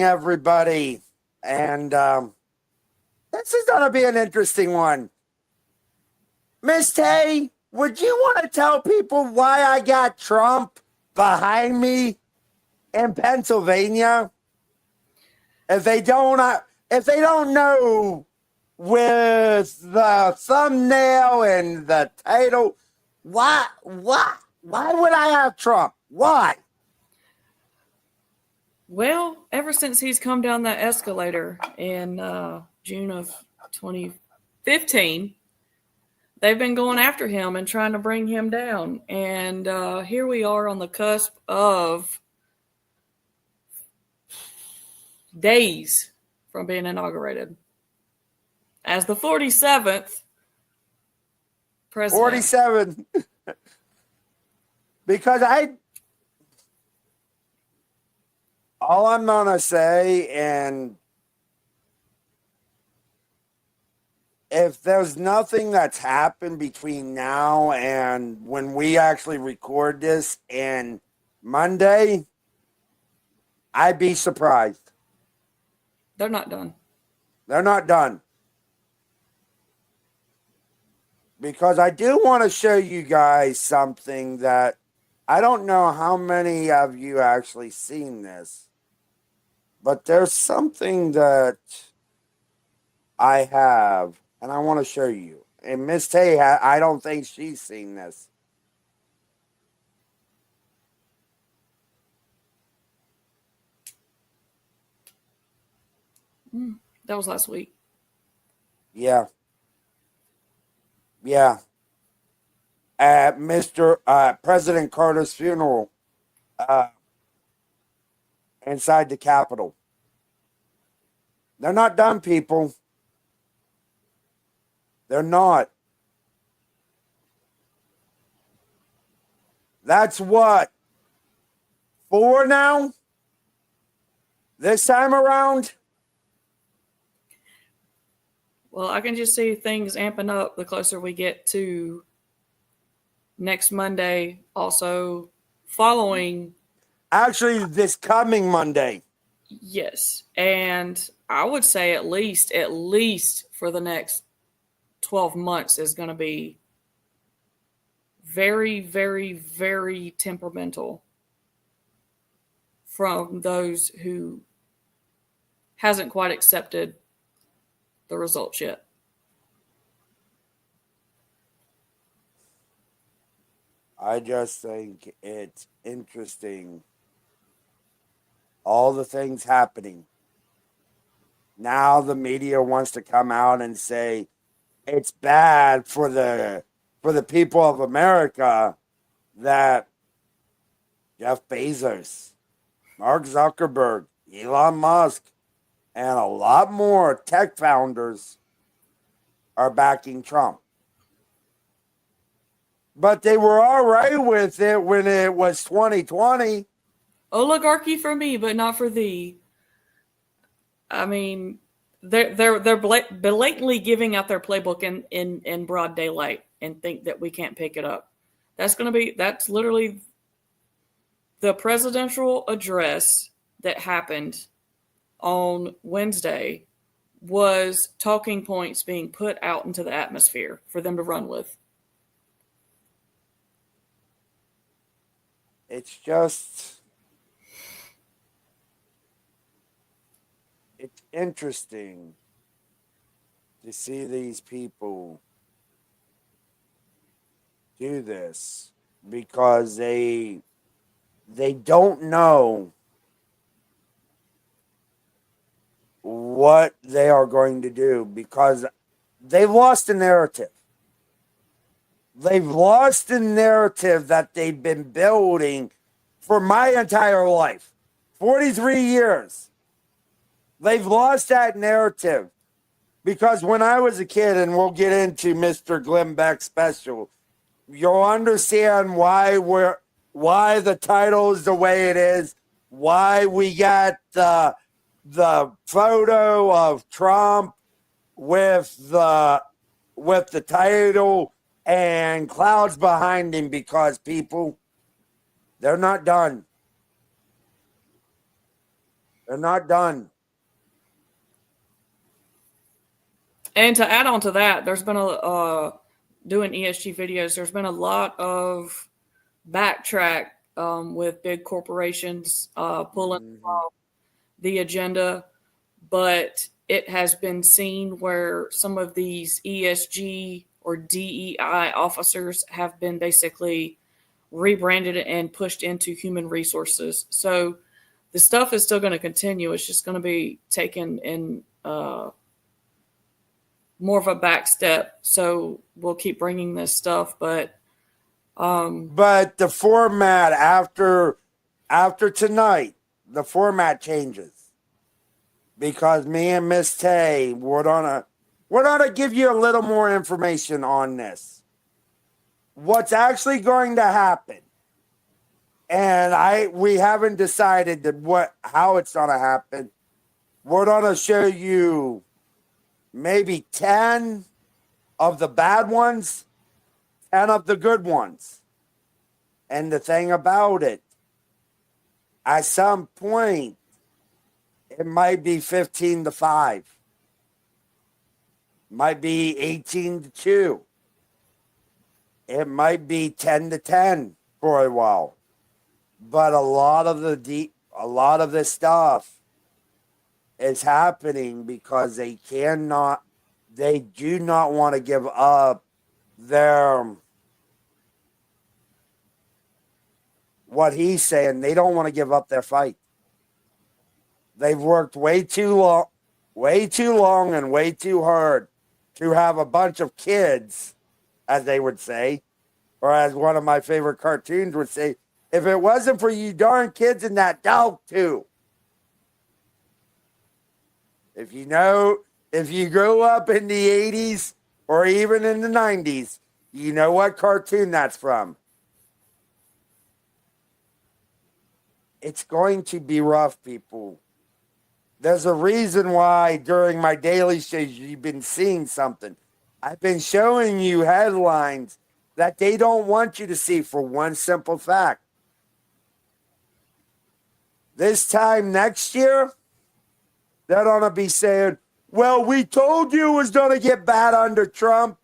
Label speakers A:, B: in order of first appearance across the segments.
A: everybody. And this is going to be an interesting one. Miss Tay, would you want to tell people why I got Trump behind me in Pennsylvania? If they don't know with the thumbnail and the title, why would I have Trump? Why?
B: Well, ever since he's come down that escalator in June of 2015, they've been going after him and trying to bring him down. And here we are on the cusp of days from being inaugurated as the 47th president.
A: 47. Because all I'm going to say, and if there's nothing that's happened between now and when we actually record this and Monday, I'd be surprised.
B: They're not done.
A: They're not done. Because I do want to show you guys something that I don't know how many of you actually seen this, but there's something that I have, and I want to show you. And Miss Tay, I don't think she's seen this.
B: That was last week.
A: Yeah. Yeah. At Mr. President Carter's funeral inside the Capitol. They're not done, people. They're not. That's what? 4 now? This time around?
B: Well, I can just see things amping up the closer we get to next Monday. Also, following.
A: Actually, this coming Monday.
B: Yes. And I would say at least for the next 12 months is going to be very, very, very temperamental from those who hasn't quite accepted the results yet.
A: I just think it's interesting. All the things happening. Now the media wants to come out and say it's bad for the people of America that Jeff Bezos, Mark Zuckerberg, Elon Musk, and a lot more tech founders are backing Trump. But they were all right with it when it was 2020.
B: Oligarchy for me, but not for thee. I mean, they're blatantly giving out their playbook in broad daylight and think that we can't pick it up. That's literally the presidential address that happened on Wednesday was talking points being put out into the atmosphere for them to run with.
A: It's just, it's interesting to see these people do this because they don't know what they are going to do because they've lost the narrative. They've lost the narrative that they've been building for my entire life. 43 years. They've lost that narrative because when I was a kid, and we'll get into Mr. Glenn Beck special, you'll understand why the title is the way it is, why we got the photo of Trump with the title and clouds behind him, because people, they're not done. They're not done.
B: And to add on to that, there's been doing ESG videos. There's been a lot of backtrack with big corporations pulling the agenda, but it has been seen where some of these ESG or DEI officers have been basically rebranded and pushed into human resources. So the stuff is still going to continue. It's just going to be taken in more of a back step. So we'll keep bringing this stuff, but
A: the format after tonight, the format changes because me and Miss Tay we're gonna give you a little more information on this. What's actually going to happen, and we haven't decided how it's gonna happen. We're gonna show you maybe 10 of the bad ones, 10 of the good ones. And the thing about it, at some point, it might be 15-5. Might be 18-2. It might be 10-10 for a while. But a lot of this stuff is happening because they do not want to give up their, what he's saying, they don't want to give up their fight. They've worked way too long and way too hard to have a bunch of kids, as they would say, or as one of my favorite cartoons would say, if it wasn't for you darn kids and that dog too. If you grew up in the 80s or even in the 90s, you know what cartoon that's from. It's going to be rough, people. There's a reason why during my daily shows you've been seeing something. I've been showing you headlines that they don't want you to see for one simple fact. This time next year, they're going to be saying, well, we told you it was going to get bad under Trump.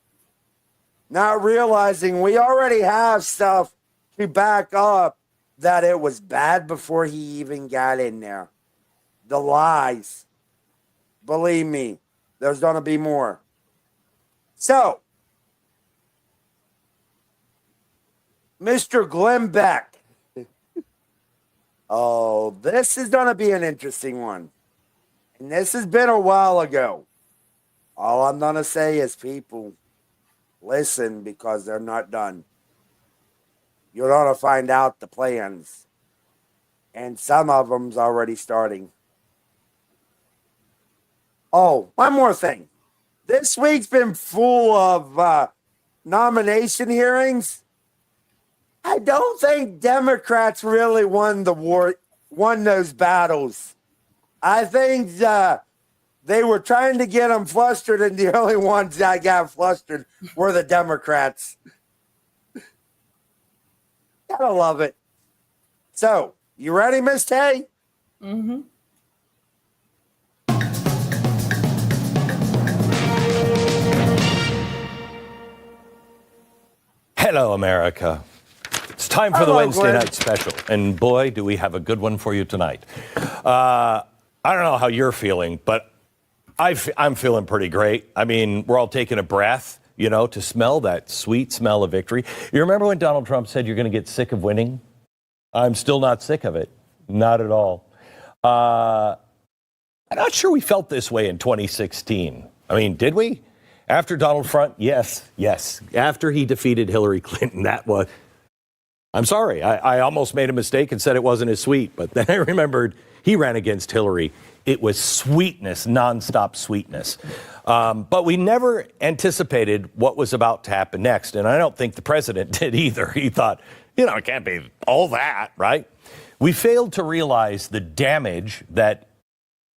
A: Not realizing we already have stuff to back up that it was bad before he even got in there. The lies. Believe me, there's going to be more. So, Mr. Glenn Beck. Oh, this is going to be an interesting one. And this has been a while ago. All I'm going to say is, people, listen, because they're not done. You're going to find out the plans. And some of them's already starting. Oh, one more thing. This week's been full of nomination hearings. I don't think Democrats really won those battles. I think they were trying to get them flustered, and the only ones that got flustered were the Democrats. Gotta love it. So, you ready, Miss Tay?
B: Mm-hmm.
C: Hello, America. It's time for the Wednesday night special. And boy, do we have a good one for you tonight. I don't know how you're feeling, but I'm feeling pretty great. I mean, we're all taking a breath, to smell that sweet smell of victory. You remember when Donald Trump said you're going to get sick of winning? I'm still not sick of it. Not at all. I'm not sure we felt this way in 2016. I mean, did we? After Donald Trump, yes. After he defeated Hillary Clinton, I'm sorry. I almost made a mistake and said it wasn't as sweet, but then I remembered he ran against Hillary. It was sweetness, nonstop sweetness. But we never anticipated what was about to happen next, and I don't think the president did either. He thought, it can't be all that, right? We failed to realize the damage that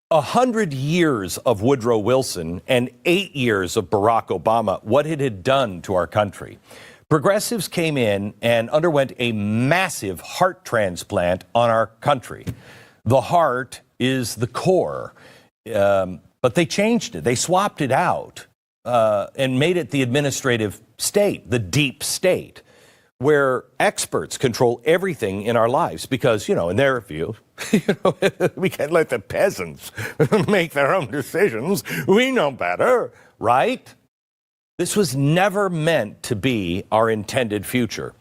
C: 100 years of Woodrow Wilson and 8 years of Barack Obama, what it had done to our country. Progressives came in and underwent a massive heart transplant on our country. The heart is the core. But they changed it. They swapped it out and made it the administrative state, the deep state, where experts control everything in our lives because, in their view, we can't let the peasants make their own decisions. We know better, right? This was never meant to be our intended future.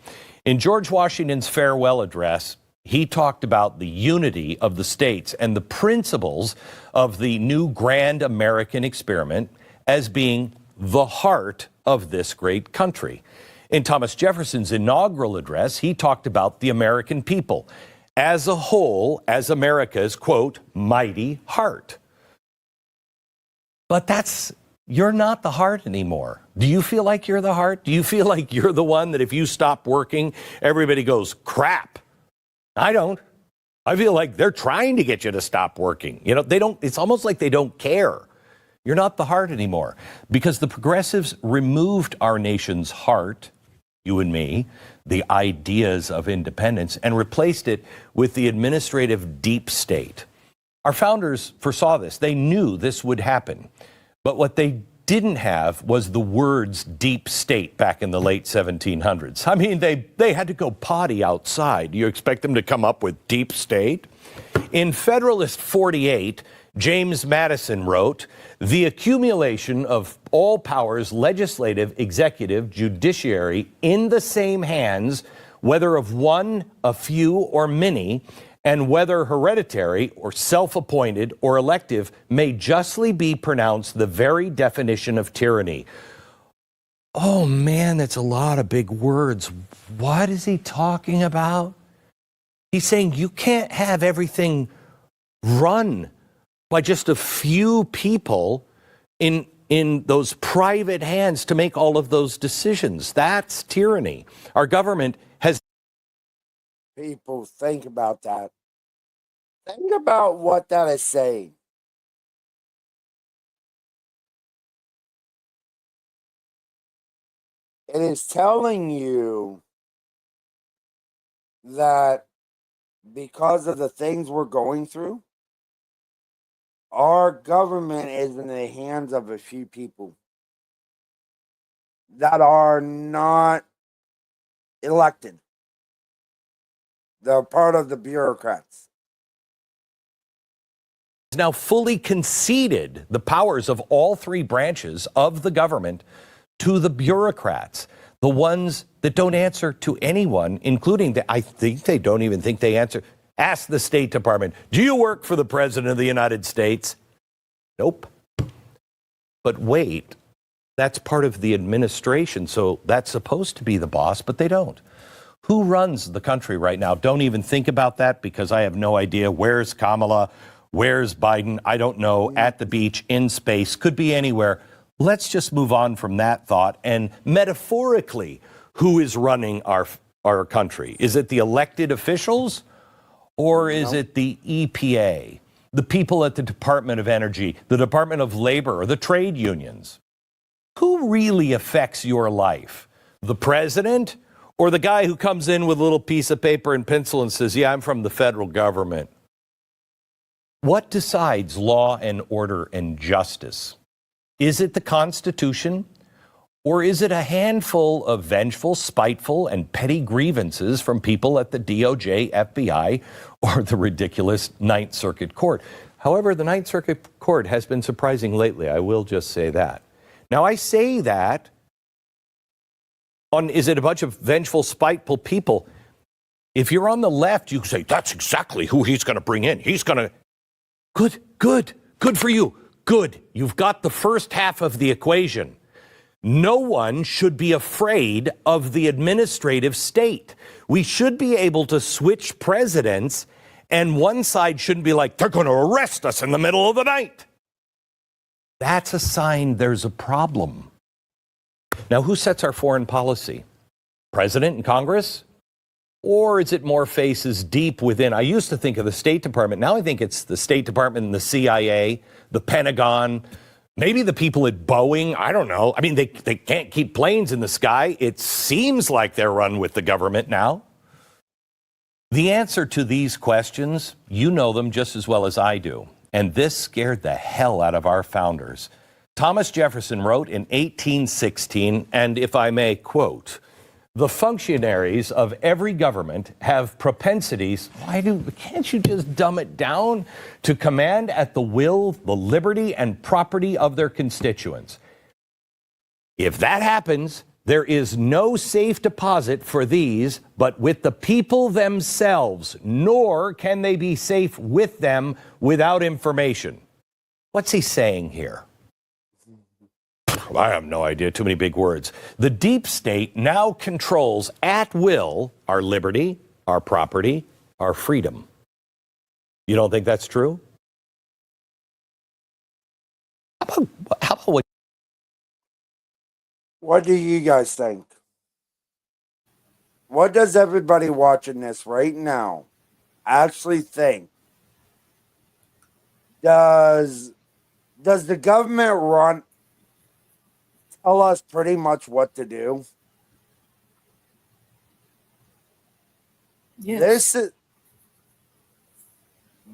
C: In George Washington's farewell address, he talked about the unity of the states and the principles of the new grand American experiment as being the heart of this great country. In Thomas Jefferson's inaugural address, he talked about the American people as a whole, as America's, quote, mighty heart. But you're not the heart anymore. Do you feel like you're the heart? Do you feel like you're the one that if you stop working, everybody goes, crap? I don't. I feel like they're trying to get you to stop working. It's almost like they don't care. You're not the heart anymore because the progressives removed our nation's heart, you and me, the ideas of independence, and replaced it with the administrative deep state. Our founders foresaw this. They knew this would happen. But what they didn't have was the words deep state back in the late 1700s. I mean, they had to go potty outside. You expect them to come up with deep state? In Federalist 48, James Madison wrote, "The accumulation of all powers, legislative, executive, judiciary, in the same hands, whether of one, a few, or many, and whether hereditary or self-appointed or elective, may justly be pronounced the very definition of tyranny." Oh man, that's a lot of big words. What is he talking about? He's saying you can't have everything run by just a few people in those private hands to make all of those decisions. That's tyranny. Our government has...
A: People, think about that. Think about what that is saying. It is telling you that because of the things we're going through, our government is in the hands of a few people that are not elected. They're part of the bureaucrats.
C: Now fully conceded the powers of all three branches of the government to the bureaucrats, the ones that don't answer to anyone, including I think they don't even think they answer. Ask the State Department, do you work for the President of the United States? Nope. But wait, that's part of the administration, so that's supposed to be the boss, but they don't. Who runs the country right now? Don't even think about that because I have no idea. Where's Kamala? Where's Biden? I don't know. At the beach, in space, could be anywhere. Let's just move on from that thought. And metaphorically, who is running our country? Is it the elected officials or is it the EPA, the people at the Department of Energy, the Department of Labor, or the trade unions? Who really affects your life? The president or the guy who comes in with a little piece of paper and pencil and says, yeah, I'm from the federal government? What decides law and order and justice? Is it the Constitution, or is it a handful of vengeful, spiteful, and petty grievances from people at the DOJ, FBI, or the ridiculous Ninth Circuit Court? However, the Ninth Circuit Court has been surprising lately. I will just say that. Now, I say that is it a bunch of vengeful, spiteful people? If you're on the left, you say, that's exactly who he's going to bring in. He's going to... Good for you. Good. You've got the first half of the equation. No one should be afraid of the administrative state. We should be able to switch presidents, and one side shouldn't be like, they're going to arrest us in the middle of the night. That's a sign there's a problem. Now, who sets our foreign policy? President and Congress? Or is it more faces deep within? I used to think of the State Department. Now I think it's the State Department and the CIA, the Pentagon, maybe the people at Boeing. I don't know. I mean, they can't keep planes in the sky. It seems like they're run with the government now. The answer to these questions, you know them just as well as I do. And this scared the hell out of our founders. Thomas Jefferson wrote in 1816, and if I may quote, "The functionaries of every government have propensities." Can't you just dumb it down? "To command at the will the liberty and property of their constituents. If that happens, there is no safe deposit for these but with the people themselves, nor can they be safe with them without information." What's he saying here? I have no idea. Too many big words. The deep state now controls at will our liberty, our property, our freedom. You don't think that's true? How about what?
A: What do you guys think? What does everybody watching this right now actually think? Does the government tell us pretty much what to do?
B: Yes.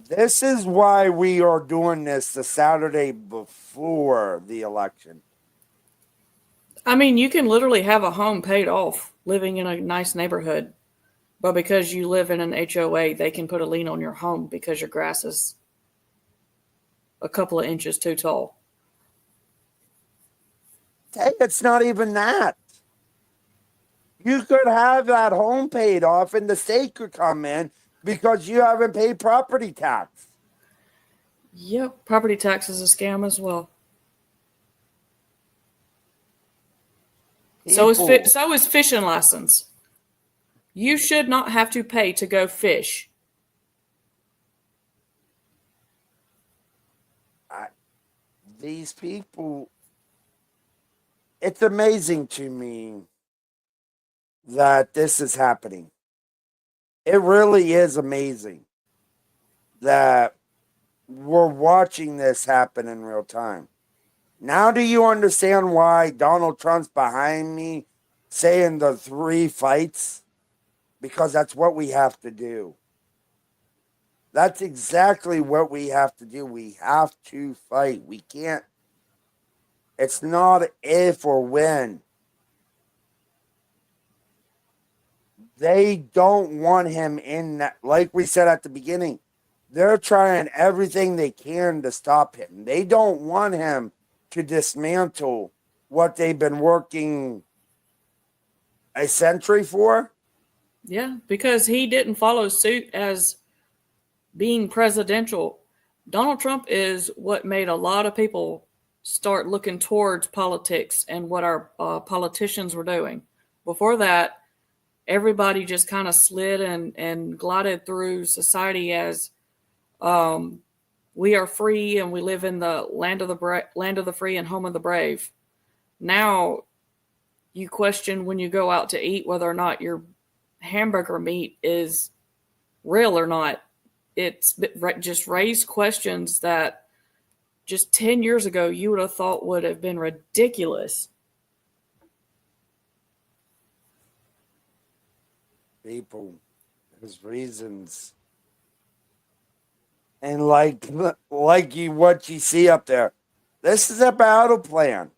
A: This is why we are doing this the Saturday before the election.
B: I mean, you can literally have a home paid off living in a nice neighborhood, but because you live in an HOA, they can put a lien on your home because your grass is a couple of inches too tall.
A: Hey, it's not even that. You could have that home paid off and the state could come in because you haven't paid property tax.
B: Yep, property tax is a scam as well. So is fishing license. You should not have to pay to go fish.
A: These people, it's amazing to me that this is happening. It really is amazing that we're watching this happen in real time. Now do you understand why Donald Trump's behind me saying the 3 fights? Because that's what we have to do. That's exactly what we have to do. We have to fight. We can't. It's not if or when. They don't want him in that. Like we said at the beginning, they're trying everything they can to stop him. They don't want him to dismantle what they've been working a century for.
B: Yeah, because he didn't follow suit as being presidential. Donald Trump is what made a lot of people start looking towards politics and what our politicians were doing. Before that, everybody just kind of slid and glided through society as we are free and we live in the land of the free and home of the brave. Now you question when you go out to eat whether or not your hamburger meat is real or not. It's just raised questions that just 10 years ago you would have thought would have been ridiculous.
A: People, there's reasons. And like what you see up there, this is a battle plan.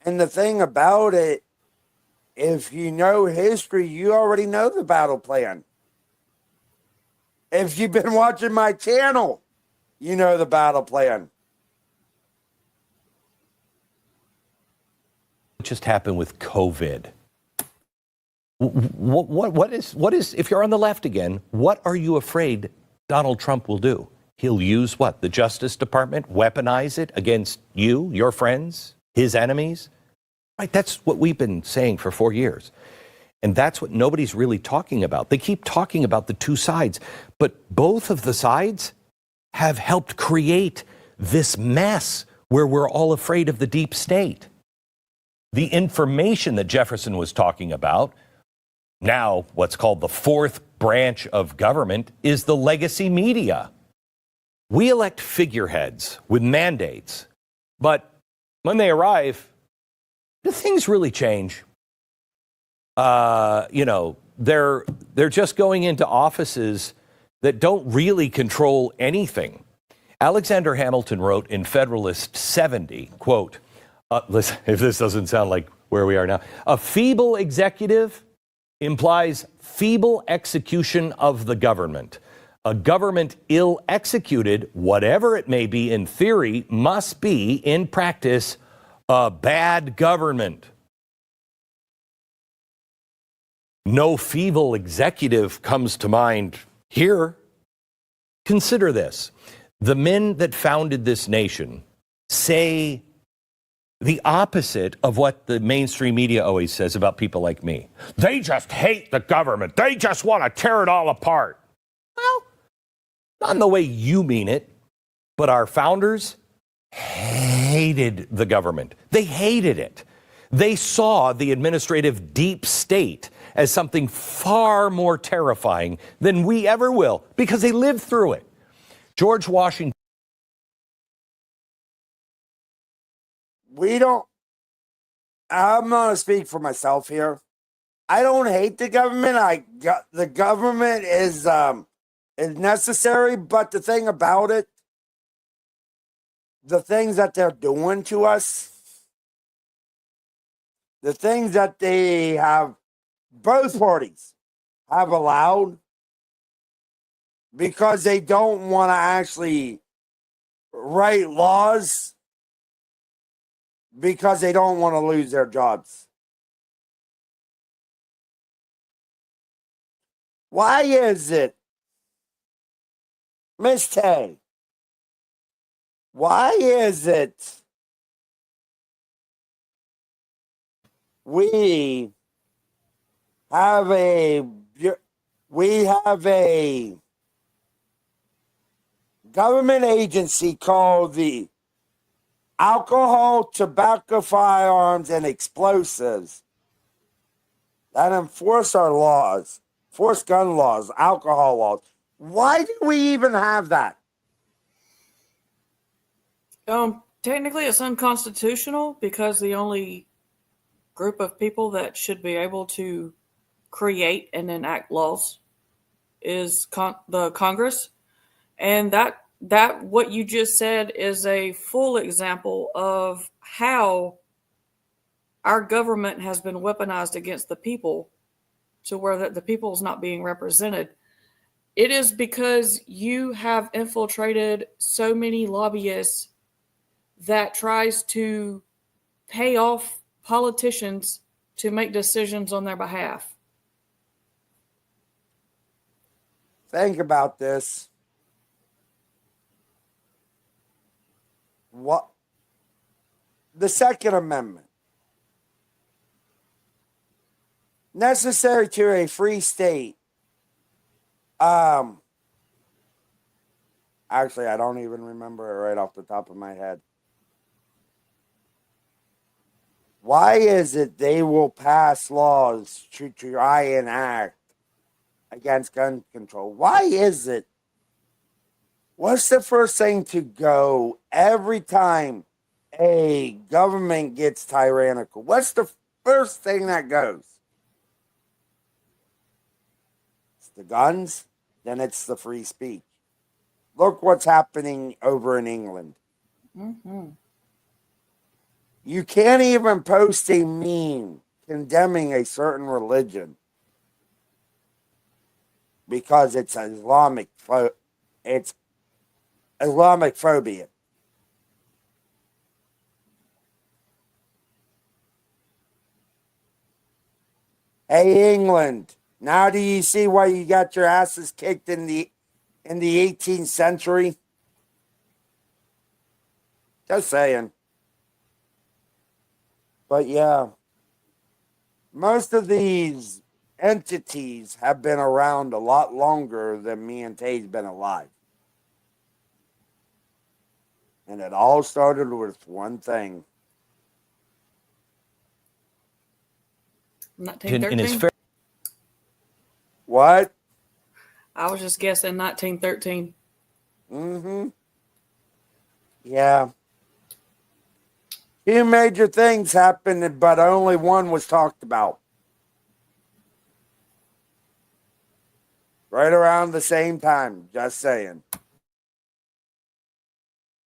A: And the thing about it, if you know history, you already know the battle plan. If you've been watching my channel, you know the battle plan.
C: What just happened with COVID? What is, if you're on the left again, what are you afraid Donald Trump will do? He'll use what? The Justice Department? Weaponize it against you, your friends, his enemies? Right, that's what we've been saying for 4 years. And that's what nobody's really talking about. They keep talking about the two sides, but both of the sides have helped create this mess where we're all afraid of the deep state. The information that Jefferson was talking about, now what's called the fourth branch of government, is the legacy media. We elect figureheads with mandates, but when they arrive, do things really change? they're just going into offices that don't really control anything. Alexander Hamilton wrote in Federalist 70, quote, listen, if this doesn't sound like where we are now, a feeble executive implies feeble execution of the government. A government ill executed, whatever it may be in theory, must be in practice a bad government. No feeble executive comes to mind here. Consider this. The men that founded this nation say the opposite of what the mainstream media always says about people like me. They just hate the government. They just want to tear it all apart. Well, not in the way you mean it, but our founders hated the government. They hated it. They saw the administrative deep state as something far more terrifying than we ever will, because they lived through it. George Washington.
A: I'm going to speak for myself here. I don't hate the government. The government is necessary, but the thing about it, the things that they're doing to us, the things that they have, both parties have allowed, because they don't want to actually write laws, because they don't want to lose their jobs. Why is it, Miss Tay, why is it we have a government agency called the Alcohol, Tobacco, Firearms, and Explosives that enforce our laws, enforce gun laws, alcohol laws? Why do we even have that?
B: Technically, it's unconstitutional, because the only group of people that should be able to create and enact laws is the Congress. And that what you just said is a full example of how our government has been weaponized against the people, to where the people is not being represented. It is because you have infiltrated so many lobbyists that tries to pay off politicians to make decisions on their behalf.
A: Think about this. What? The Second Amendment. Necessary to a free state. Actually, I don't even remember it right off the top of my head. Why is it they will pass laws to try and act against gun control? Why is it? What's the first thing to go every time a government gets tyrannical? What's the first thing that goes? It's the guns, then it's the free speech. Look what's happening over in England.
B: Mm-hmm.
A: You can't even post a meme condemning a certain religion because it's Islamic phobia. Hey, England, now do you see why you got your asses kicked in the 18th century? Just saying. But yeah, most of these entities have been around a lot longer than me and Tay's been alive. And it all started with one thing.
B: 1913.
A: What?
B: I was just guessing 1913.
A: Mm-hmm. Yeah. Two major things happened, but only one was talked about. right around the same time. Just saying.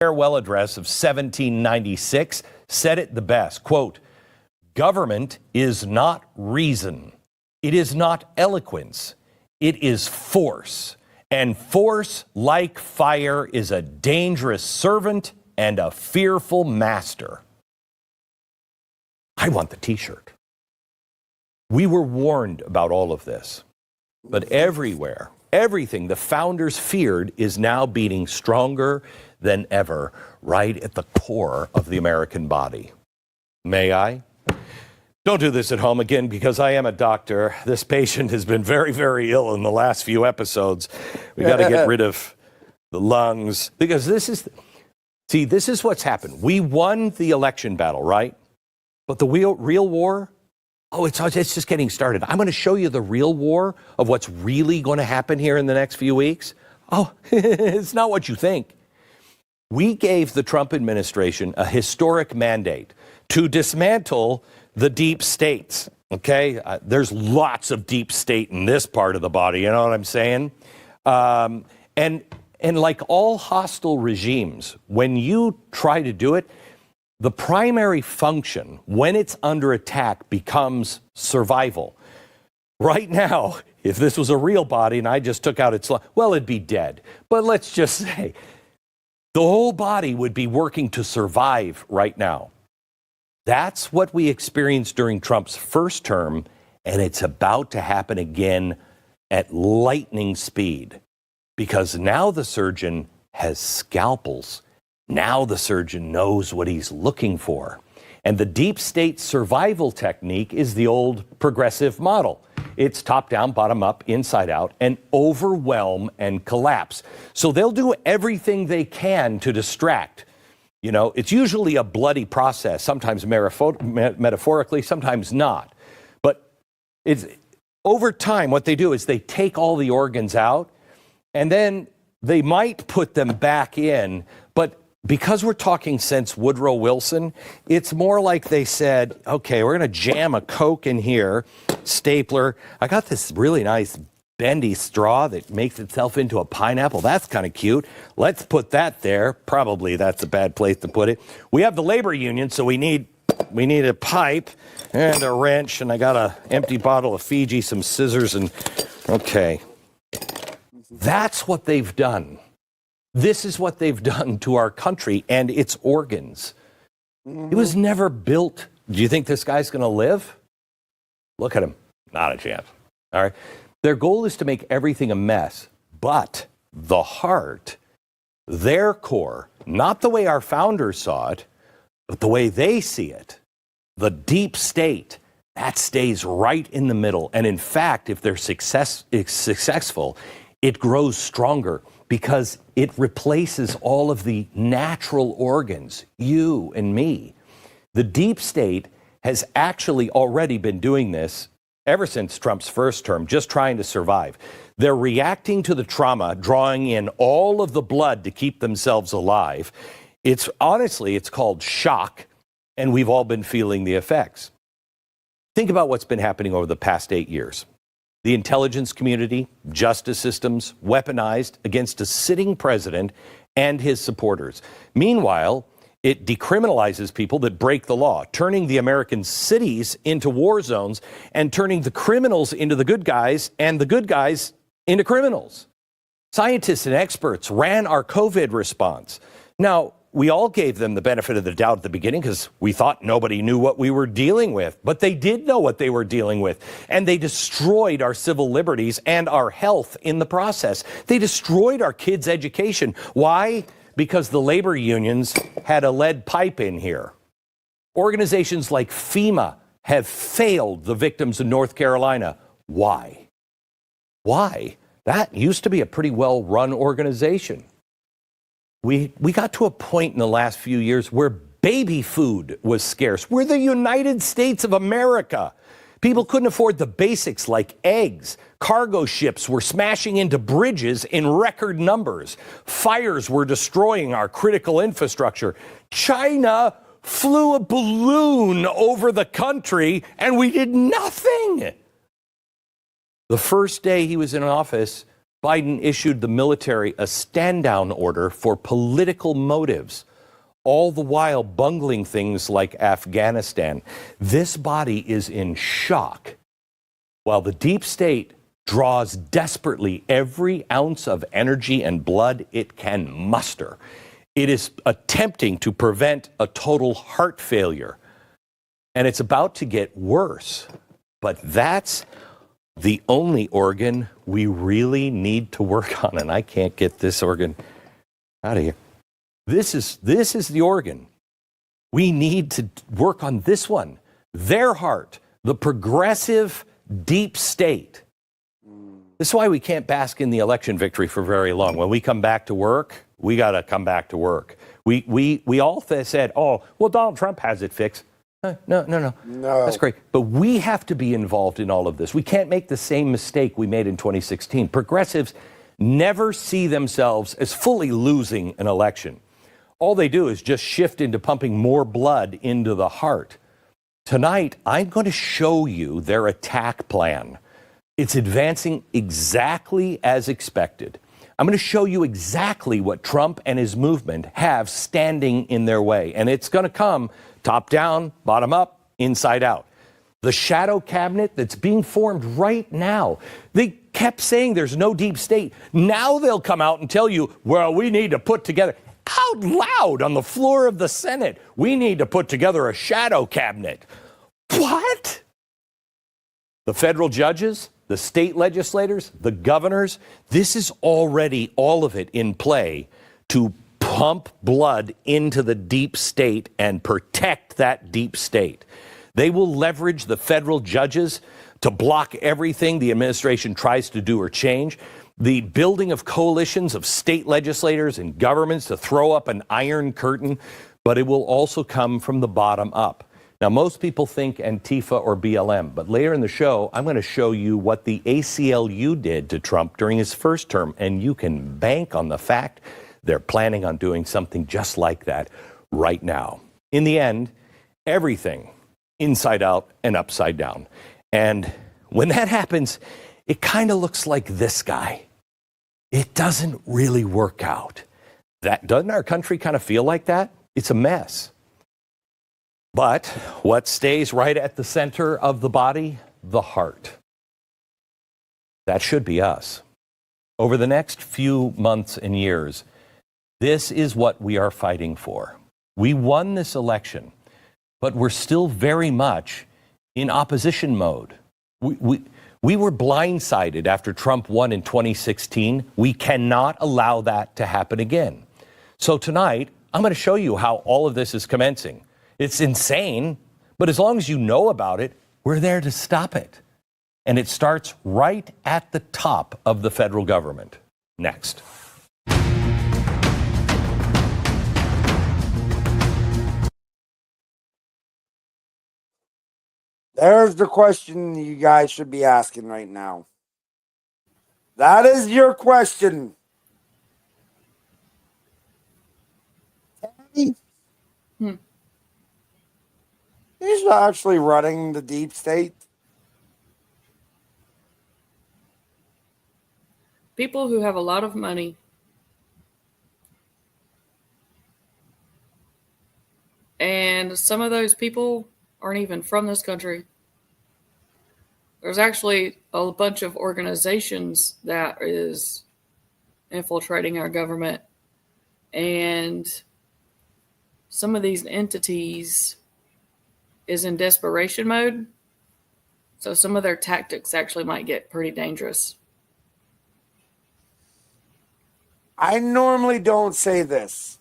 C: Farewell address of 1796 said it the best. Quote, government is not reason. It is not eloquence. It is force. And force, like fire, is a dangerous servant and a fearful master. I want the t-shirt. We were warned about all of this, but everywhere, everything the founders feared is now beating stronger than ever, right at the core of the American body. May I? Don't do this at home again, because I am a doctor. This patient has been very, very ill in the last few episodes. We got to get rid of the lungs, because this is what's happened. We won the election battle, right? But the real war, it's just getting started. I'm going to show you the real war of what's really going to happen here in the next few weeks. Oh, it's not what you think. We gave the Trump administration a historic mandate to dismantle the deep states, okay? There's lots of deep state in this part of the body, you know what I'm saying? And like all hostile regimes, when you try to do it, the primary function, when it's under attack, becomes survival. Right now, if this was a real body and I just took out its, well, it'd be dead. But let's just say the whole body would be working to survive right now. That's what we experienced during Trump's first term, and it's about to happen again at lightning speed, because now the surgeon has scalpels. Now the surgeon knows what he's looking for. And the deep state survival technique is the old progressive model. It's top down, bottom up, inside out, and overwhelm and collapse. So they'll do everything they can to distract. You know, it's usually a bloody process, sometimes metaphorically, sometimes not. But it's over time, what they do is they take all the organs out, and then they might put them back in. But because we're talking since Woodrow Wilson, it's more like they said, okay, we're going to jam a Coke in here, stapler. I got this really nice bendy straw that makes itself into a pineapple. That's kind of cute. Let's put that there. Probably that's a bad place to put it. We have the labor union, so we need a pipe and a wrench, and I got an empty bottle of Fiji, some scissors, and okay. That's what they've done. This is what they've done to our country and its organs. It was never built. Do you think this guy's going to live? Look at him. Not a chance. All right. Their goal is to make everything a mess, but the heart, their core, not the way our founders saw it, but the way they see it, the deep state, that stays right in the middle. And in fact, if they're successful, it grows stronger because it replaces all of the natural organs, you and me. The deep state has actually already been doing this ever since Trump's first term, just trying to survive. They're reacting to the trauma, drawing in all of the blood to keep themselves alive. It's called shock, and we've all been feeling the effects. Think about what's been happening over the past 8 years. The intelligence community, justice systems, weaponized against a sitting president and his supporters. Meanwhile, it decriminalizes people that break the law, turning the American cities into war zones and turning the criminals into the good guys and the good guys into criminals. Scientists and experts ran our COVID response. Now, we all gave them the benefit of the doubt at the beginning because we thought nobody knew what we were dealing with. But they did know what they were dealing with. And they destroyed our civil liberties and our health in the process. They destroyed our kids' education. Why? Because the labor unions had a lead pipe in here. Organizations like FEMA have failed the victims in North Carolina. Why? Why? That used to be a pretty well-run organization. We got to a point in the last few years where baby food was scarce. We're the United States of America. People couldn't afford the basics like eggs. Cargo ships were smashing into bridges in record numbers. Fires were destroying our critical infrastructure. China flew a balloon over the country and we did nothing. The first day he was in office, Biden issued the military a stand-down order for political motives, all the while bungling things like Afghanistan. This body is in shock, while the deep state draws desperately every ounce of energy and blood it can muster. It is attempting to prevent a total heart failure, and it's about to get worse. But that's the only organ we really need to work on, and I can't get this organ out of here. This is the organ. We need to work on this one. Their heart, the progressive deep state. This is why we can't bask in the election victory for very long. When we come back to work, we got to come back to work. We all said, oh, well, Donald Trump has it fixed. No. That's great. But we have to be involved in all of this. We can't make the same mistake we made in 2016. Progressives never see themselves as fully losing an election. All they do is just shift into pumping more blood into the heart. Tonight, I'm going to show you their attack plan. It's advancing exactly as expected. I'm going to show you exactly what Trump and his movement have standing in their way. And it's going to come top down, bottom up, inside out. The shadow cabinet that's being formed right now. They kept saying there's no deep state. Now they'll come out and tell you, well, we need to put together, out loud on the floor of the Senate, we need to put together a shadow cabinet. What? The federal judges, the state legislators, the governors, this is already all of it in play to pump blood into the deep state and protect that deep state. They will leverage the federal judges to block everything the administration tries to do or change. The building of coalitions of state legislators and governments to throw up an iron curtain, but it will also come from the bottom up. Now, most people think Antifa or BLM, but later in the show, I'm going to show you what the ACLU did to Trump during his first term, and you can bank on the fact they're planning on doing something just like that right now. In the end, everything inside out and upside down. And when that happens, it kind of looks like this guy. It doesn't really work out. Doesn't our country kind of feel like that? It's a mess. But what stays right at the center of the body? The heart. That should be us. Over the next few months and years, this is what we are fighting for. We won this election, but we're still very much in opposition mode. We were blindsided after Trump won in 2016. We cannot allow that to happen again. So tonight, I'm going to show you how all of this is commencing. It's insane, but as long as you know about it, we're there to stop it. And it starts right at the top of the federal government. Next.
A: There's the question you guys should be asking right now. That is your question. He's actually running the deep state.
B: People who have a lot of money and some of those people aren't even from this country. There's actually a bunch of organizations that is infiltrating our government, and some of these entities is in desperation mode. So some of their tactics actually might get pretty dangerous.
A: I normally don't say this,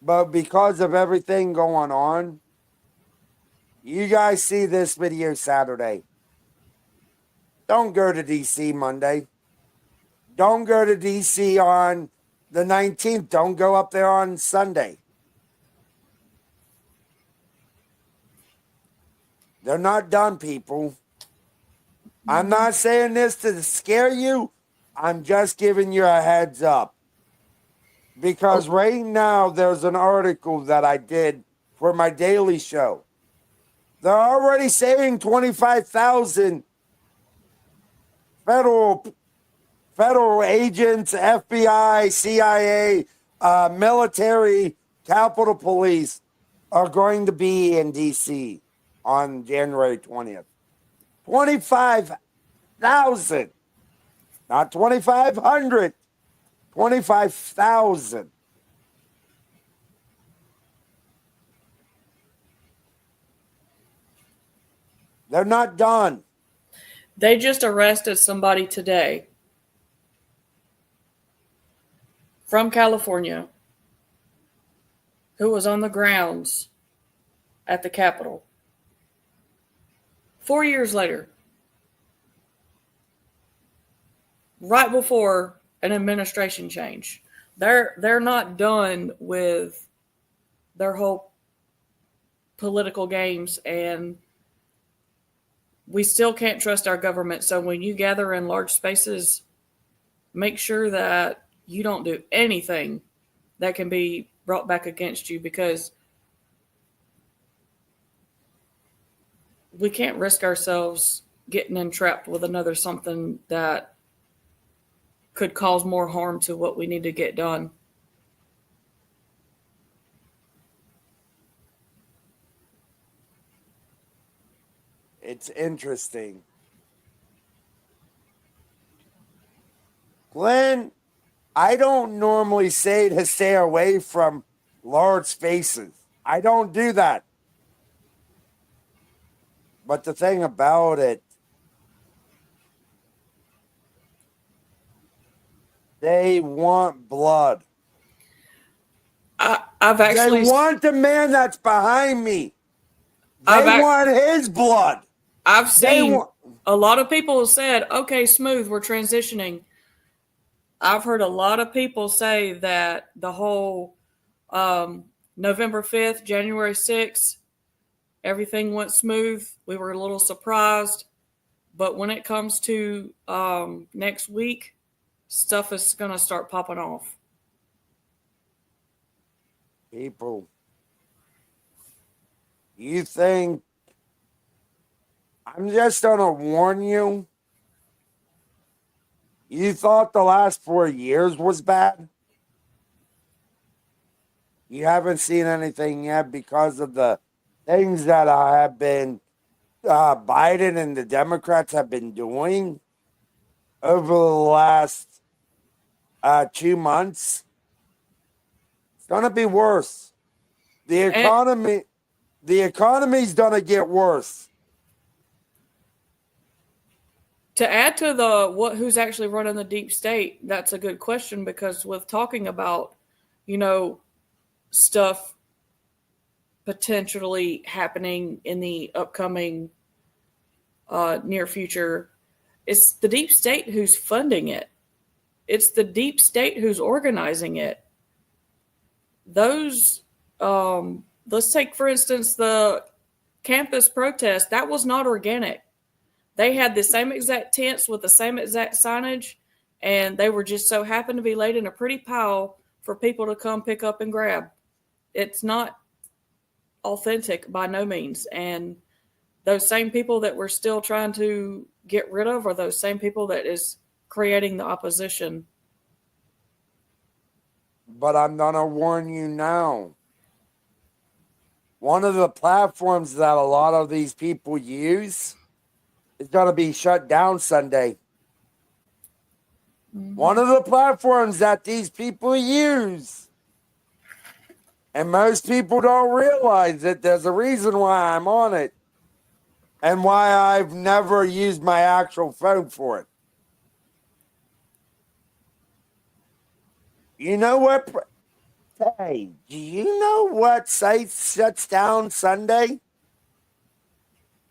A: but because of everything going on, you guys see this video Saturday. Don't go to DC Monday. Don't go to DC on the 19th. Don't go up there on Sunday. They're not done, people. I'm not saying this to scare you. I'm just giving you a heads up. Because right now, there's an article that I did for my daily show. They're already saying 25,000 federal agents, FBI, CIA, military, Capitol Police are going to be in D.C. on January 20th. 25,000, not 2,500, 25,000. They're not done.
B: They just arrested somebody today from California who was on the grounds at the Capitol 4 years later, right before an administration change. They're not done with their whole political games, and we still can't trust our government. So when you gather in large spaces, make sure that you don't do anything that can be brought back against you, because we can't risk ourselves getting entrapped with another something that could cause more harm to what we need to get done.
A: It's interesting. Glenn, I don't normally say to stay away from large spaces. I don't do that. But the thing about it, they want blood.
B: I've actually
A: They want the man that's behind me. They want his blood.
B: I've seen a lot of people have said, okay, smooth, we're transitioning. I've heard a lot of people say that the whole November 5th, January 6th, everything went smooth. We were a little surprised. But when it comes to next week, stuff is going to start popping off.
A: People, you think I'm just going to warn you? You thought the last 4 years was bad? You haven't seen anything yet because of the things that have been Biden and the Democrats have been doing over the last 2 months. It's going to be worse. The economy's going to get worse.
B: To add to who's actually running the deep state, that's a good question, because with talking about, stuff potentially happening in the upcoming near future, it's the deep state who's funding it. It's the deep state who's organizing it. Those, let's take, for instance, the campus protest. That was not organic. They had the same exact tents with the same exact signage, and they were just so happened to be laid in a pretty pile for people to come pick up and grab. It's not authentic by no means. And those same people that we're still trying to get rid of are those same people that is creating the opposition.
A: But I'm going to warn you now. One of the platforms that a lot of these people use is going to be shut down Sunday. Mm-hmm. One of the platforms that these people use, and most people don't realize that there's a reason why I'm on it and why I've never used my actual phone for it. You know what? Hey, do you know what site shuts down Sunday?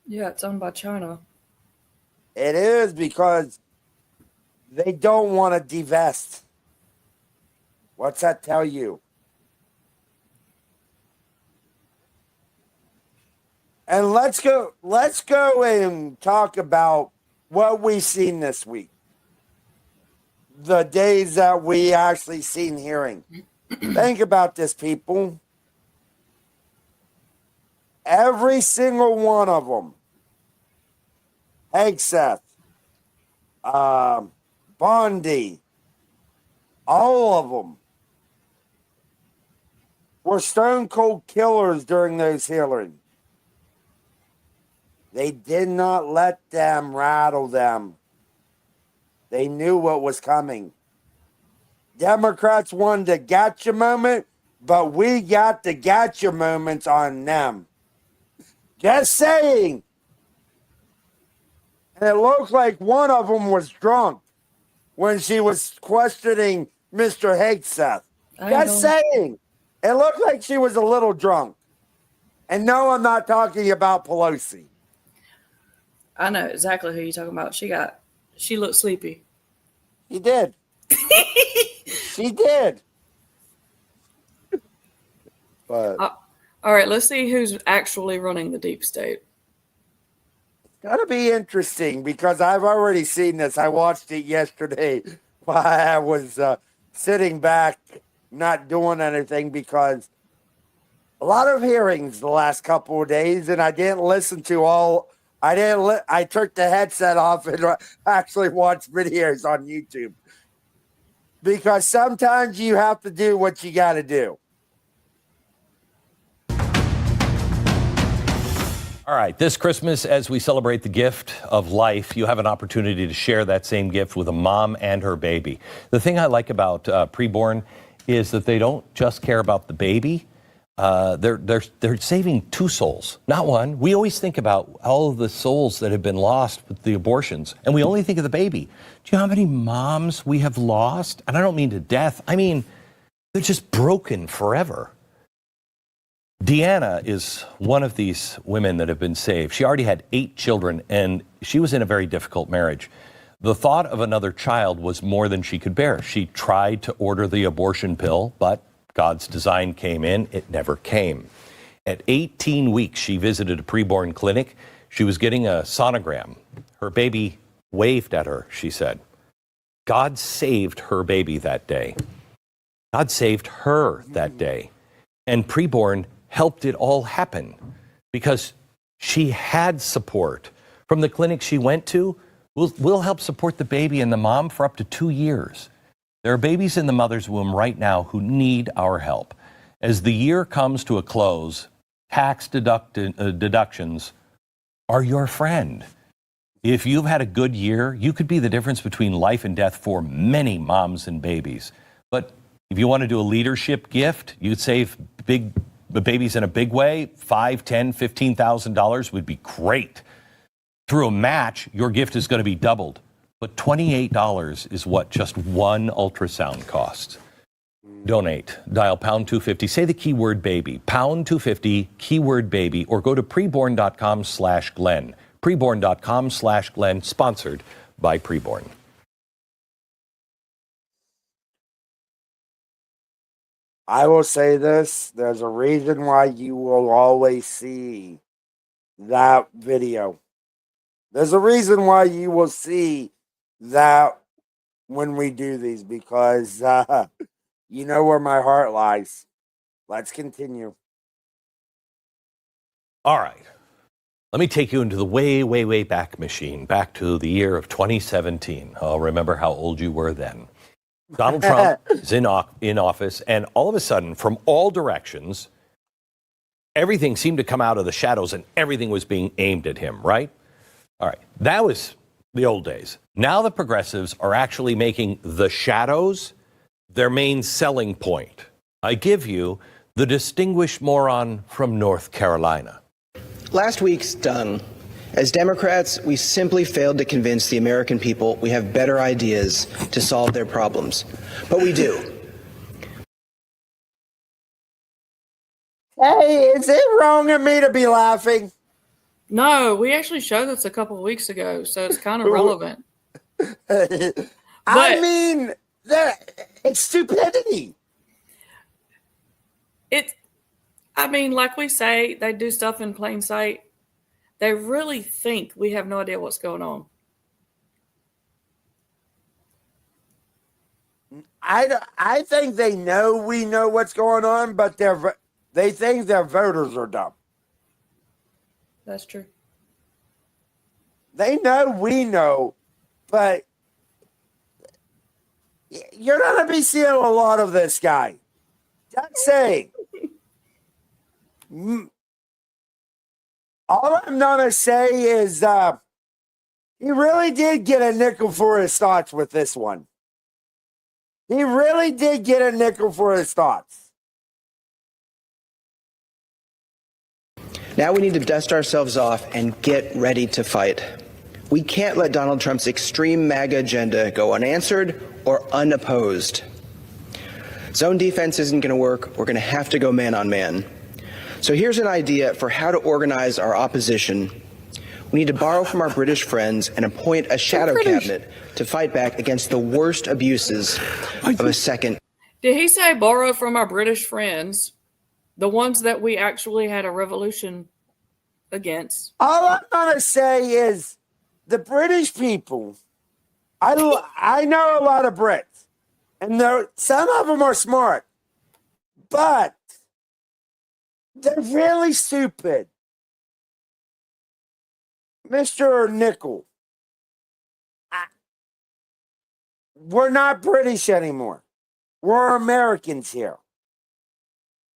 B: Yeah, it's owned by China.
A: It is, because they don't want to divest. What's that tell you? And let's go and talk about what we've seen this week. The days that we actually seen hearing. Think about this, people. Every single one of them, Hegseth, Bondi, all of them were stone cold killers during those hearings. They did not let them rattle them. They knew what was coming. Democrats wanted the gotcha moment, but we got the gotcha moments on them. Just saying. And it looked like one of them was drunk when she was questioning Mr. Hegseth. Just saying. It looked like she was a little drunk. And no, I'm not talking about Pelosi.
B: I know exactly who you're talking about. She looked sleepy.
A: She did. She did. But
B: all right, let's see who's actually running the deep state.
A: it's gonna be interesting because I've already seen this. I watched it yesterday while I was sitting back, not doing anything because a lot of hearings the last couple of days, and I didn't listen to all. I took the headset off and actually watched videos on YouTube because sometimes you have to do what you got to do.
C: All right, this Christmas, as we celebrate the gift of life, you have an opportunity to share that same gift with a mom and her baby. The thing I like about Preborn is that they don't just care about the baby. They're saving two souls, not one. We always think about all of the souls that have been lost with the abortions, and we only think of the baby. Do you know how many moms we have lost? And I don't mean to death. I mean, they're just broken forever. Deanna is one of these women that have been saved. She already had 8 children, and she was in a very difficult marriage. The thought of another child was more than she could bear. She tried to order the abortion pill, but God's design came in. It never came. At 18 weeks, she visited a preborn clinic. She was getting a sonogram. Her baby waved at her, she said. God saved her baby that day. God saved her that day. And preborn helped it all happen because she had support from the clinic she went to. We'll help support the baby and the mom for up to 2 years. There are babies in the mother's womb right now who need our help. As the year comes to a close, tax deductions are your friend. If you've had a good year, you could be the difference between life and death for many moms and babies. But if you want to do a leadership gift, you'd save babies in a big way. $5,000, $10,000, $15,000 would be great. Through a match, your gift is going to be doubled. But $28 is what just one ultrasound costs. Donate. Dial pound 250. Say the keyword baby. Pound 250, keyword baby, or go to preborn.com/Glenn. Preborn.com/Glenn, sponsored by Preborn.
A: I will say this. There's a reason why you will always see that video. There's a reason why you will see that when we do these, because you know where my heart lies. Let's continue.
C: All right. Let me take you into the way, way, way back machine, back to the year of 2017. Oh, remember how old you were then. Donald Trump is in office, and all of a sudden, from all directions, everything seemed to come out of the shadows, and everything was being aimed at him, right? All right. That was the old days. Now the progressives are actually making the shadows their main selling point. I give you the distinguished moron from North Carolina.
D: Last week's done. As Democrats, we simply failed to convince the American people we have better ideas to solve their problems. But we do.
A: Hey, is it wrong of me to be laughing?
B: No, we actually showed this a couple of weeks ago, so it's kind of relevant.
A: I mean, it's stupidity.
B: Like we say, they do stuff in plain sight. They really think we have no idea what's going on.
A: I think they know we know what's going on, but they think their voters are dumb.
B: That's true.
A: They know we know, but You're going to be seeing a lot of this guy. Just saying. All I'm going to say is he really did get a nickel for his thoughts with this one. He really did get a nickel for his thoughts.
D: Now we need to dust ourselves off and get ready to fight. We can't let Donald Trump's extreme MAGA agenda go unanswered or unopposed. Zone defense isn't going to work. We're going to have to go man on man. So here's an idea for how to organize our opposition. We need to borrow from our British friends and appoint a shadow cabinet to fight back against the worst abuses of a second.
B: Did he say borrow from our British friends, the ones that we actually had a revolution against?
A: All I'm going to say is the British people, I know a lot of Brits, and some of them are smart, but they're really stupid. Mr. Nickel, we're not British anymore. We're Americans here.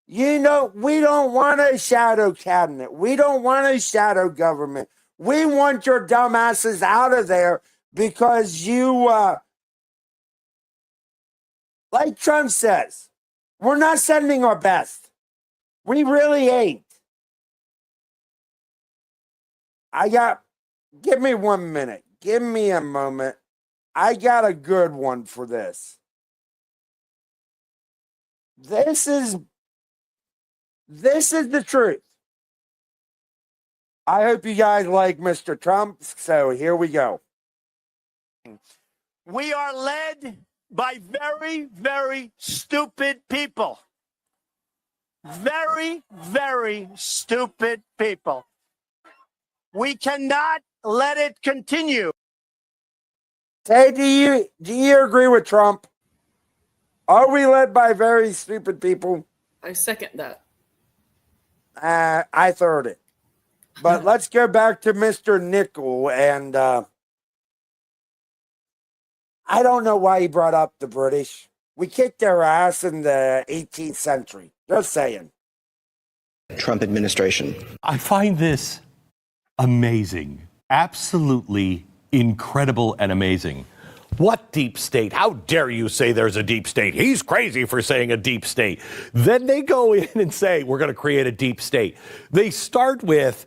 A: You know, we don't want a shadow cabinet. We don't want a shadow government. We want your dumbasses out of there because you, like Trump says, we're not sending our best. We really ain't. Give me 1 minute. Give me a moment. I got a good one for this. This is the truth. I hope you guys like Mr. Trump, so here we go.
E: We are led by very, very stupid people. Very, very stupid people. We cannot let it continue.
A: Hey, do you agree with Trump? Are we led by very stupid people?
B: I second that.
A: I third it. But let's go back to Mr. Nickel, and I don't know why he brought up the British. We kicked their ass in the 18th century. Just saying.
D: Trump administration.
C: I find this amazing. Absolutely incredible and amazing. What deep state? How dare you say there's a deep state? He's crazy for saying a deep state. Then they go in and say, we're going to create a deep state. They start with,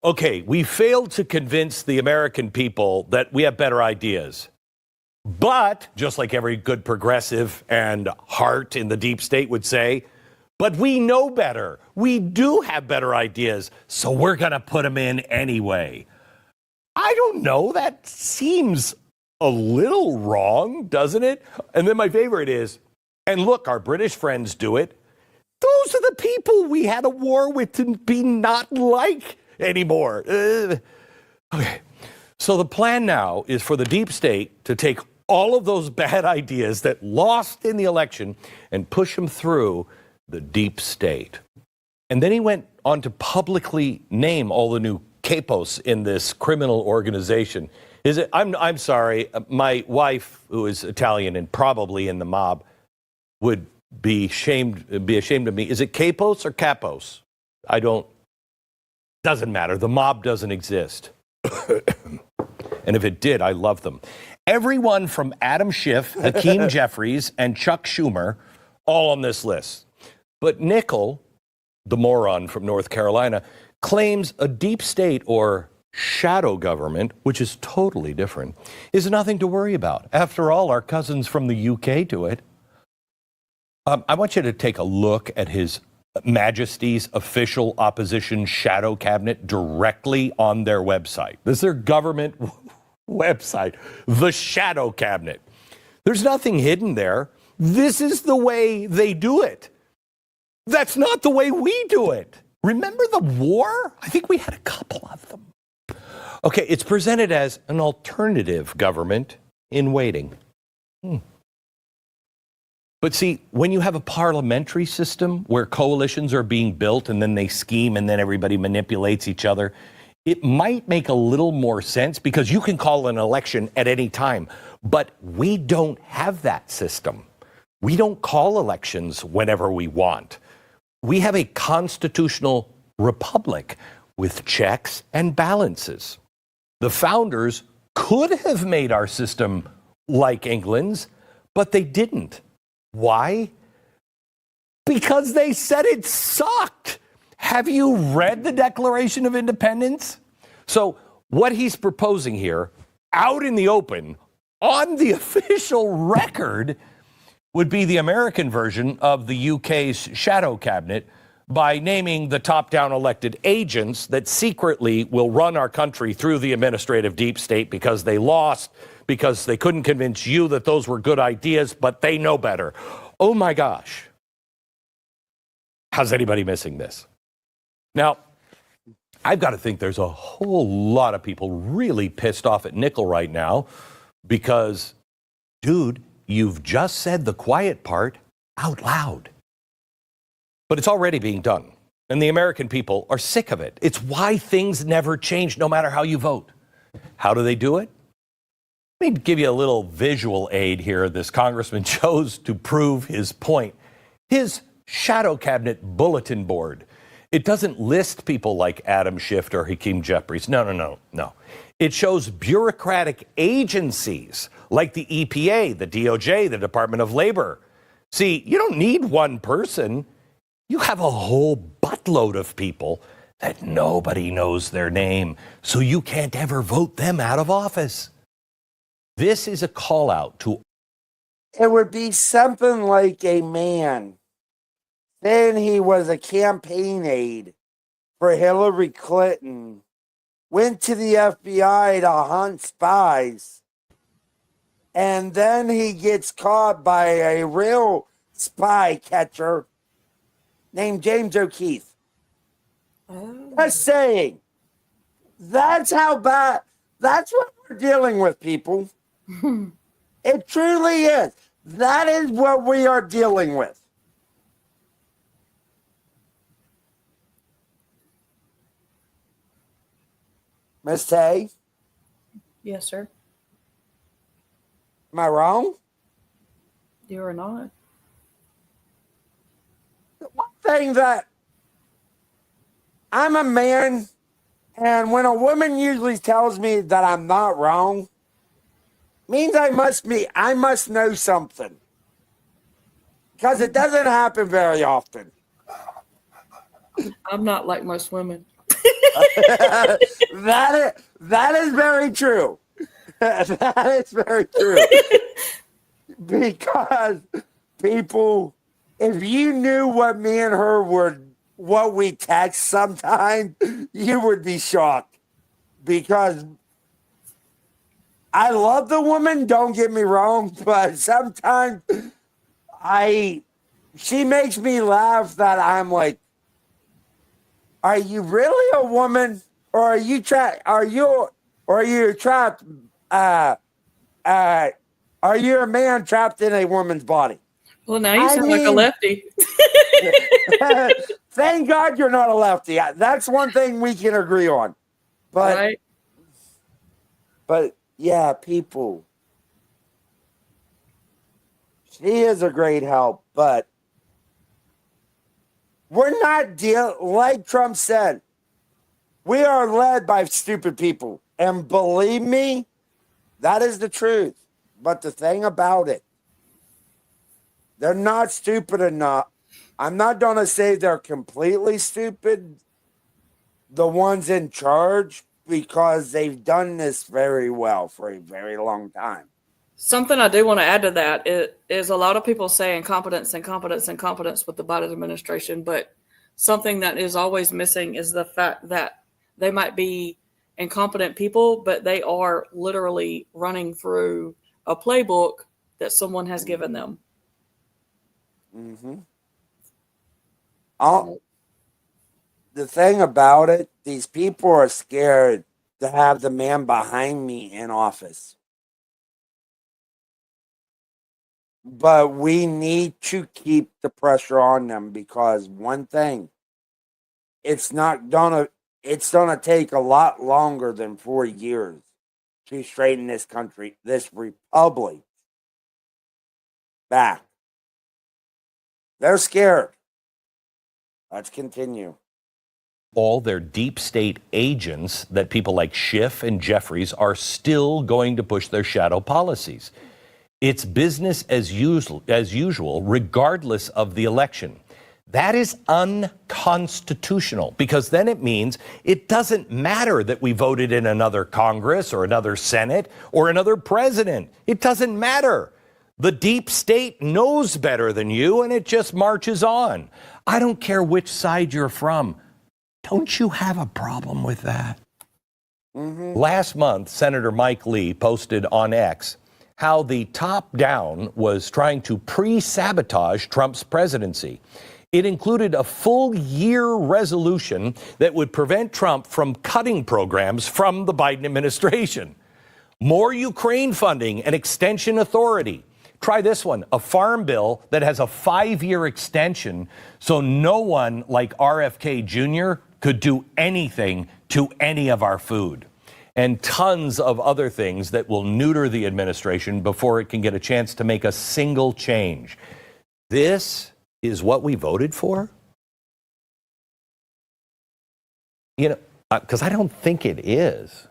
C: okay, we failed to convince the American people that we have better ideas. But, just like every good progressive and heart in the deep state would say, but we know better. We do have better ideas, so we're going to put them in anyway. I don't know. That seems a little wrong, doesn't it? And then my favorite is, and look, our British friends do it. Those are the people we had a war with to be not like anymore. Okay. So the plan now is for the deep state to take all of those bad ideas that lost in the election and push them through the deep state. And then he went on to publicly name all the new capos in this criminal organization. Is it? I'm sorry. My wife, who is Italian and probably in the mob, would be ashamed of me. Is it capos or capos? Doesn't matter. The mob doesn't exist. And if it did, I love them. Everyone from Adam Schiff, Hakeem Jeffries, and Chuck Schumer, all on this list. But Nickel, the moron from North Carolina, claims a deep state or shadow government, which is totally different, is nothing to worry about. After all, our cousins from the UK do it. I want you to take a look at His Majesty's official opposition shadow cabinet directly on their website. This is their government website, the shadow cabinet. There's nothing hidden there. This is the way they do it. That's not the way we do it. Remember the war? I think we had a couple of them. Okay, it's presented as an alternative government in waiting. But see, when you have a parliamentary system where coalitions are being built and then they scheme and then everybody manipulates each other, it might make a little more sense because you can call an election at any time. But we don't have that system. We don't call elections whenever we want. We have a constitutional republic with checks and balances. The founders could have made our system like England's, but they didn't. Why? Because they said it sucked. Have you read the Declaration of Independence? So what he's proposing here, out in the open, on the official record, would be the American version of the UK's shadow cabinet by naming the top-down elected agents that secretly will run our country through the administrative deep state because they lost, because they couldn't convince you that those were good ideas, but they know better. Oh my gosh. How's anybody missing this? Now, I've got to think there's a whole lot of people really pissed off at Nickel right now because, dude, you've just said the quiet part out loud. But it's already being done. And the American people are sick of it. It's why things never change no matter how you vote. How do they do it? Let me give you a little visual aid here. This congressman chose to prove his point. His shadow cabinet bulletin board. It doesn't list people like Adam Schiff or Hakeem Jeffries. No. It shows bureaucratic agencies like the EPA, the DOJ, the Department of Labor. See, you don't need one person. You have a whole buttload of people that nobody knows their name, so you can't ever vote them out of office. This is a call out to...
A: It would be something like a man saying he was a campaign aide for Hillary Clinton, went to the FBI to hunt spies, and then he gets caught by a real spy catcher named James O'Keefe. Just saying. That's how bad, that's what we're dealing with, people. It truly is. That is what we are dealing with. Miss Tay,
B: Yes, sir.
A: am I wrong?
B: You are not.
A: One thing that I'm a man, and when a woman usually tells me that I'm not wrong, means I must know something. Because it doesn't happen very often.
B: I'm not like most women.
A: That is very true. That is very true. Because people, if you knew what me and her what we text sometimes, you would be shocked. Because I love the woman, don't get me wrong, but sometimes she makes me laugh that I'm like, are you really a woman, or are you trapped? Are you trapped? Are you a man trapped in a woman's body?
B: Well, now you sound like a lefty.
A: Thank God you're not a lefty. That's one thing we can agree on. But,
B: Right?
A: but yeah, people. She is a great help, but we're not like Trump said. We are led by stupid people. And believe me, that is the truth. But the thing about it, they're not stupid enough. I'm not going to say they're completely stupid, the ones in charge, because they've done this very well for a very long time.
B: Something I do want to add to that is a lot of people say incompetence with the Biden administration, but something that is always missing is the fact that they might be incompetent people, but they are literally running through a playbook that someone has given them.
A: Mm-hmm. The thing about it, these people are scared to have the man behind me in office. But we need to keep the pressure on them, because one thing, it's gonna take a lot longer than 4 years to straighten this country, this republic, back. They're scared. Let's continue.
C: All their deep state agents that people like Schiff and Jeffries are still going to push their shadow policies. It's business as usual, regardless of the election. That is unconstitutional, because then it means it doesn't matter that we voted in another Congress or another Senate or another president. It doesn't matter. The deep state knows better than you, and it just marches on. I don't care which side you're from. Don't you have a problem with that? Last month, Senator Mike Lee posted on X how the top down was trying to pre-sabotage Trump's presidency. It included a full year resolution that would prevent Trump from cutting programs from the Biden administration. More Ukraine funding and extension authority. Try this one, a farm bill that has a 5-year extension so no one like RFK Jr. could do anything to any of our food. And tons of other things that will neuter the administration before it can get a chance to make a single change. This is what we voted for? You know, because I don't think it is.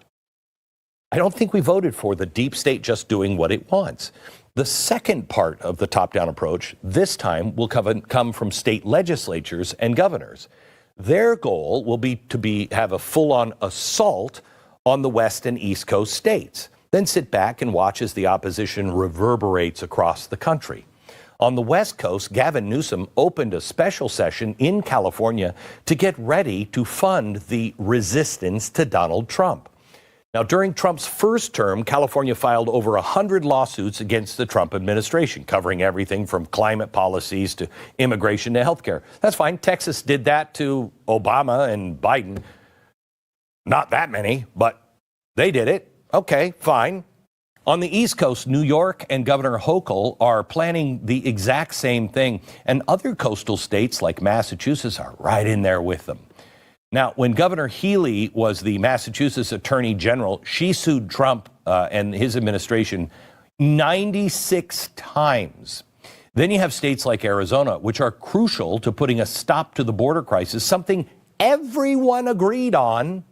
C: I don't think we voted for the deep state just doing what it wants. The second part of the top-down approach this time will come from state legislatures and governors. Their goal will be to have a full-on assault on the West and East Coast states, then sit back and watch as the opposition reverberates across the country. On the West Coast, Gavin Newsom opened a special session in California to get ready to fund the resistance to Donald Trump. Now, during Trump's first term, California filed over 100 lawsuits against the Trump administration, covering everything from climate policies to immigration to healthcare. That's fine. Texas did that to Obama and Biden. Not that many, but they did it. Okay, fine. On the East Coast, New York and Governor Hochul are planning the exact same thing, and other coastal states like Massachusetts are right in there with them. Now, when Governor Healy was the Massachusetts Attorney General, she sued Trump and his administration 96 times. Then you have states like Arizona, which are crucial to putting a stop to the border crisis, something everyone agreed on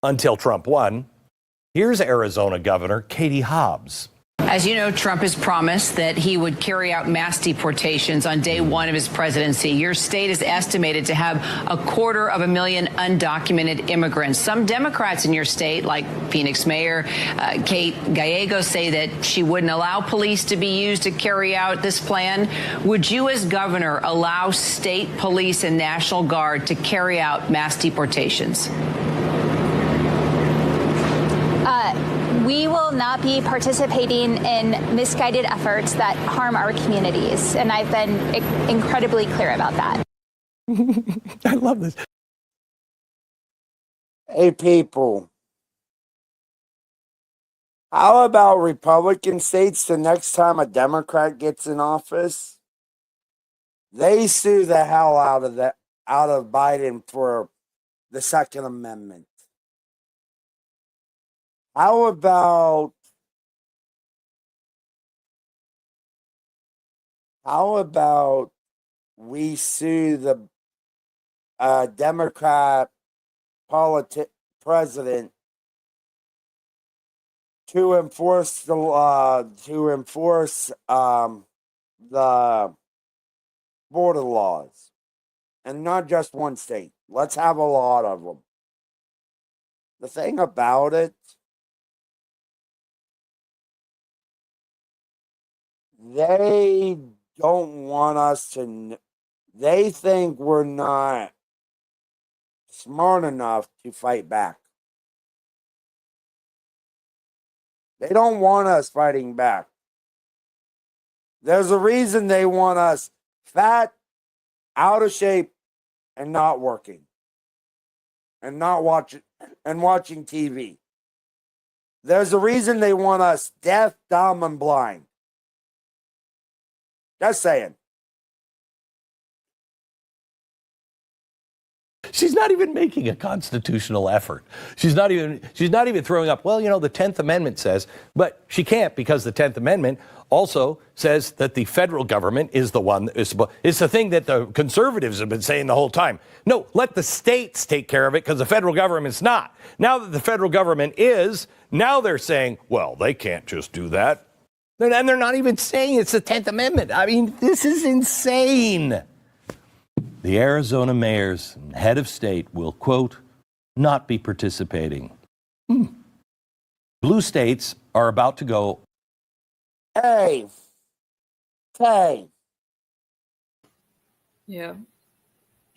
C: until Trump won. Here's Arizona Governor Katie Hobbs.
F: As you know, Trump has promised that he would carry out mass deportations on day one of his presidency. Your state is estimated to have 250,000 undocumented immigrants. Some Democrats in your state, like Phoenix Mayor Kate Gallego, say that she wouldn't allow police to be used to carry out this plan. Would you, as governor, allow state police and National Guard to carry out mass deportations?
G: We will not be participating in misguided efforts that harm our communities. And I've been incredibly clear about that.
C: I love this.
A: Hey, people. How about Republican states the next time a Democrat gets in office? They sue the hell out of Biden for the Second Amendment. How about we sue the Democrat president to enforce the law, to enforce the border laws, and not just one state. Let's have a lot of them. The thing about it, they don't want us to, they think we're not smart enough to fight back. They don't want us fighting back. There's a reason they want us fat, out of shape, and not working. And not watching TV. There's a reason they want us deaf, dumb, and blind. Just saying.
C: She's not even making a constitutional effort. She's not even throwing up, well, the 10th Amendment says, but she can't because the 10th Amendment also says that the federal government is the one that is, it's the thing that the conservatives have been saying the whole time. No, let the states take care of it because the federal government's not. Now that the federal government is, now they're saying, well, they can't just do that. And they're not even saying it's the 10th Amendment. I mean, this is insane. The Arizona mayors and head of state will, quote, not be participating. Blue states are about to go.
A: Hey.
B: Yeah.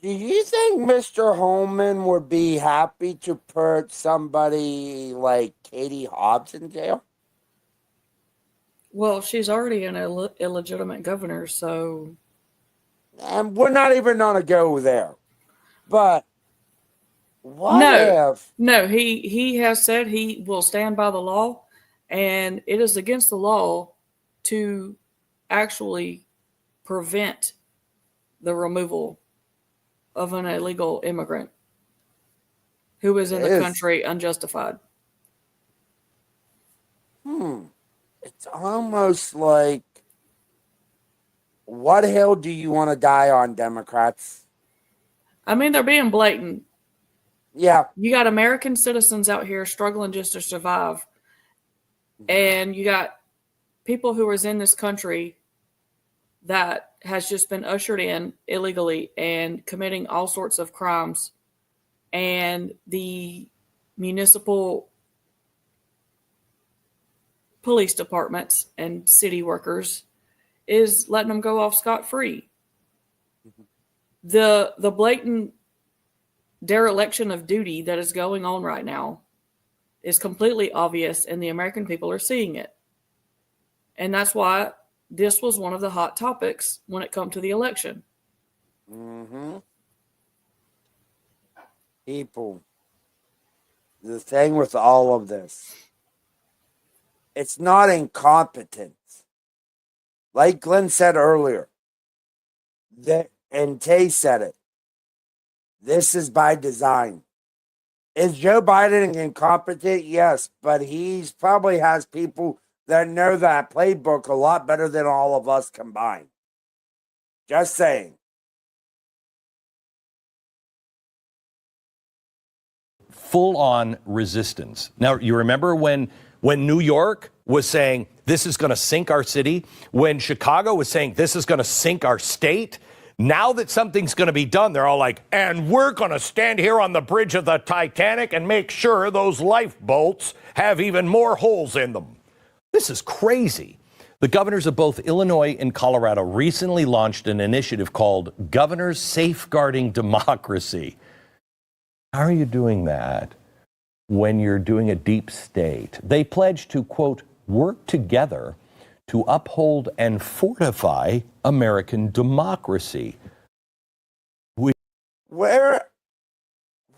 A: Do you think Mr. Holman would be happy to put somebody like Katie Hobbs in jail?
B: Well, she's already an illegitimate governor, so.
A: And we're not even going to go there. But what if?
B: No, he has said he will stand by the law, and it is against the law to actually prevent the removal of an illegal immigrant who is in the country unjustified.
A: It's almost like, what hill do you want to die on, Democrats?
B: I mean, they're being blatant.
A: Yeah.
B: You got American citizens out here struggling just to survive. And you got people who is in this country that has just been ushered in illegally and committing all sorts of crimes. And the municipal police departments and city workers is letting them go off scot-free. The blatant dereliction of duty that is going on right now is completely obvious, and the American people are seeing it. And that's why this was one of the hot topics when it comes to the election.
A: People, the thing with all of this, it's not incompetence. Like Glenn said earlier, and Tay said it, this is by design. Is Joe Biden incompetent? Yes, but he's probably has people that know that playbook a lot better than all of us combined. Just saying.
C: Full-on resistance. Now, you remember when New York was saying, this is going to sink our city, when Chicago was saying, this is going to sink our state, now that something's going to be done, they're all like, and we're going to stand here on the bridge of the Titanic and make sure those lifeboats have even more holes in them. This is crazy. The governors of both Illinois and Colorado recently launched an initiative called Governors Safeguarding Democracy. How are you doing that when you're doing a deep state? They pledged to, quote, work together to uphold and fortify American democracy.
A: Where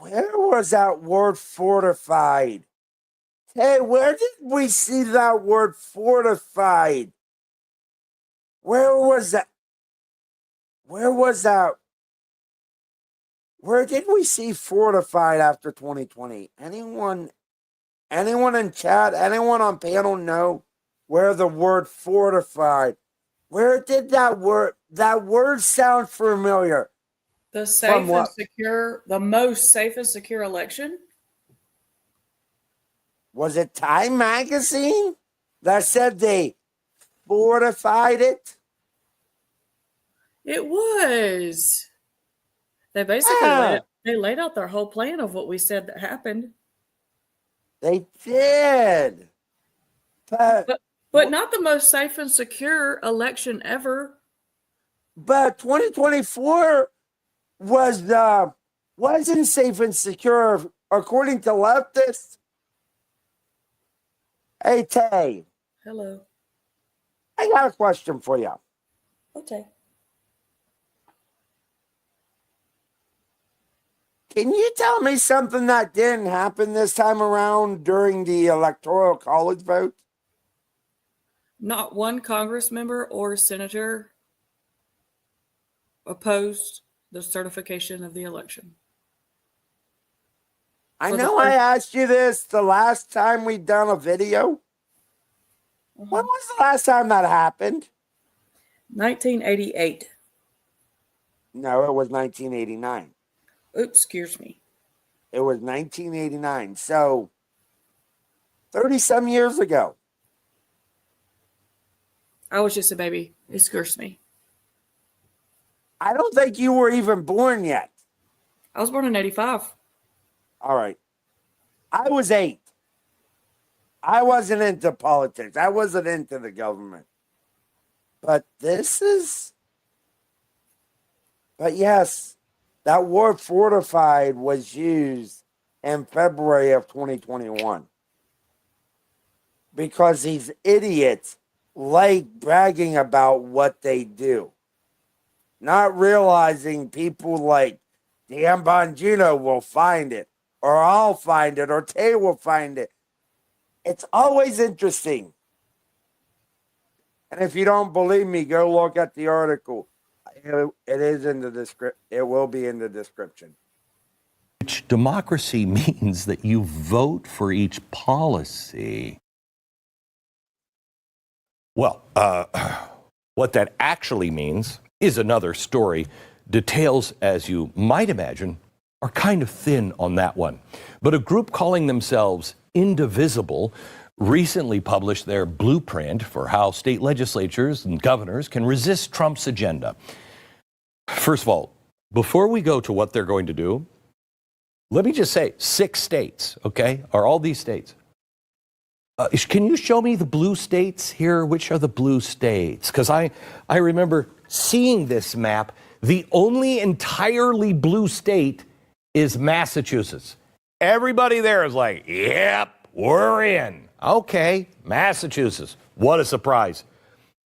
A: was that word fortified? Hey, where did we see that word fortified? Where was that? Where was that? Where did we see fortified after 2020? Anyone in chat, anyone on panel know where the word fortified? Where did that word sound familiar?
B: The safe and secure, the most safe and secure election?
A: Was it Time Magazine that said they fortified it?
B: It was. They basically laid out their whole plan of what we said that happened.
A: They did.
B: But not the most safe and secure election ever.
A: But 2024 wasn't safe and secure according to leftists. Hey, Tay.
B: Hello.
A: I got a question for you.
B: Okay.
A: Can you tell me something that didn't happen this time around during the Electoral College vote?
B: Not one Congress member or senator opposed the certification of the election.
A: I
B: For the
A: know I
B: first-
A: asked you this the last time we done a video. When was the last time that happened?
B: 1988.
A: No, it was 1989.
B: Oops, excuse me.
A: It was 1989. So 30-some years ago.
B: I was just a baby. Excuse me.
A: I don't think you were even born yet.
B: I was born in 85.
A: All right. I was 8. I wasn't into politics. I wasn't into the government. But but yes, that word fortified was used in February of 2021. Because these idiots like bragging about what they do. Not realizing people like Dan Bongino will find it, or I'll find it, or Tay will find it. It's always interesting. And if you don't believe me, go look at the article. It is in the description. It will be in the description.
C: Which democracy means that you vote for each policy. Well, what that actually means is another story. Details, as you might imagine, are kind of thin on that one. But a group calling themselves Indivisible recently published their blueprint for how state legislatures and governors can resist Trump's agenda. First of all, before we go to what they're going to do, let me just say 6 states, okay, are all these states. Can you show me the blue states here? Which are the blue states? Because I remember seeing this map. The only entirely blue state is Massachusetts. Everybody there is like, yep, we're in. Okay, Massachusetts. What a surprise.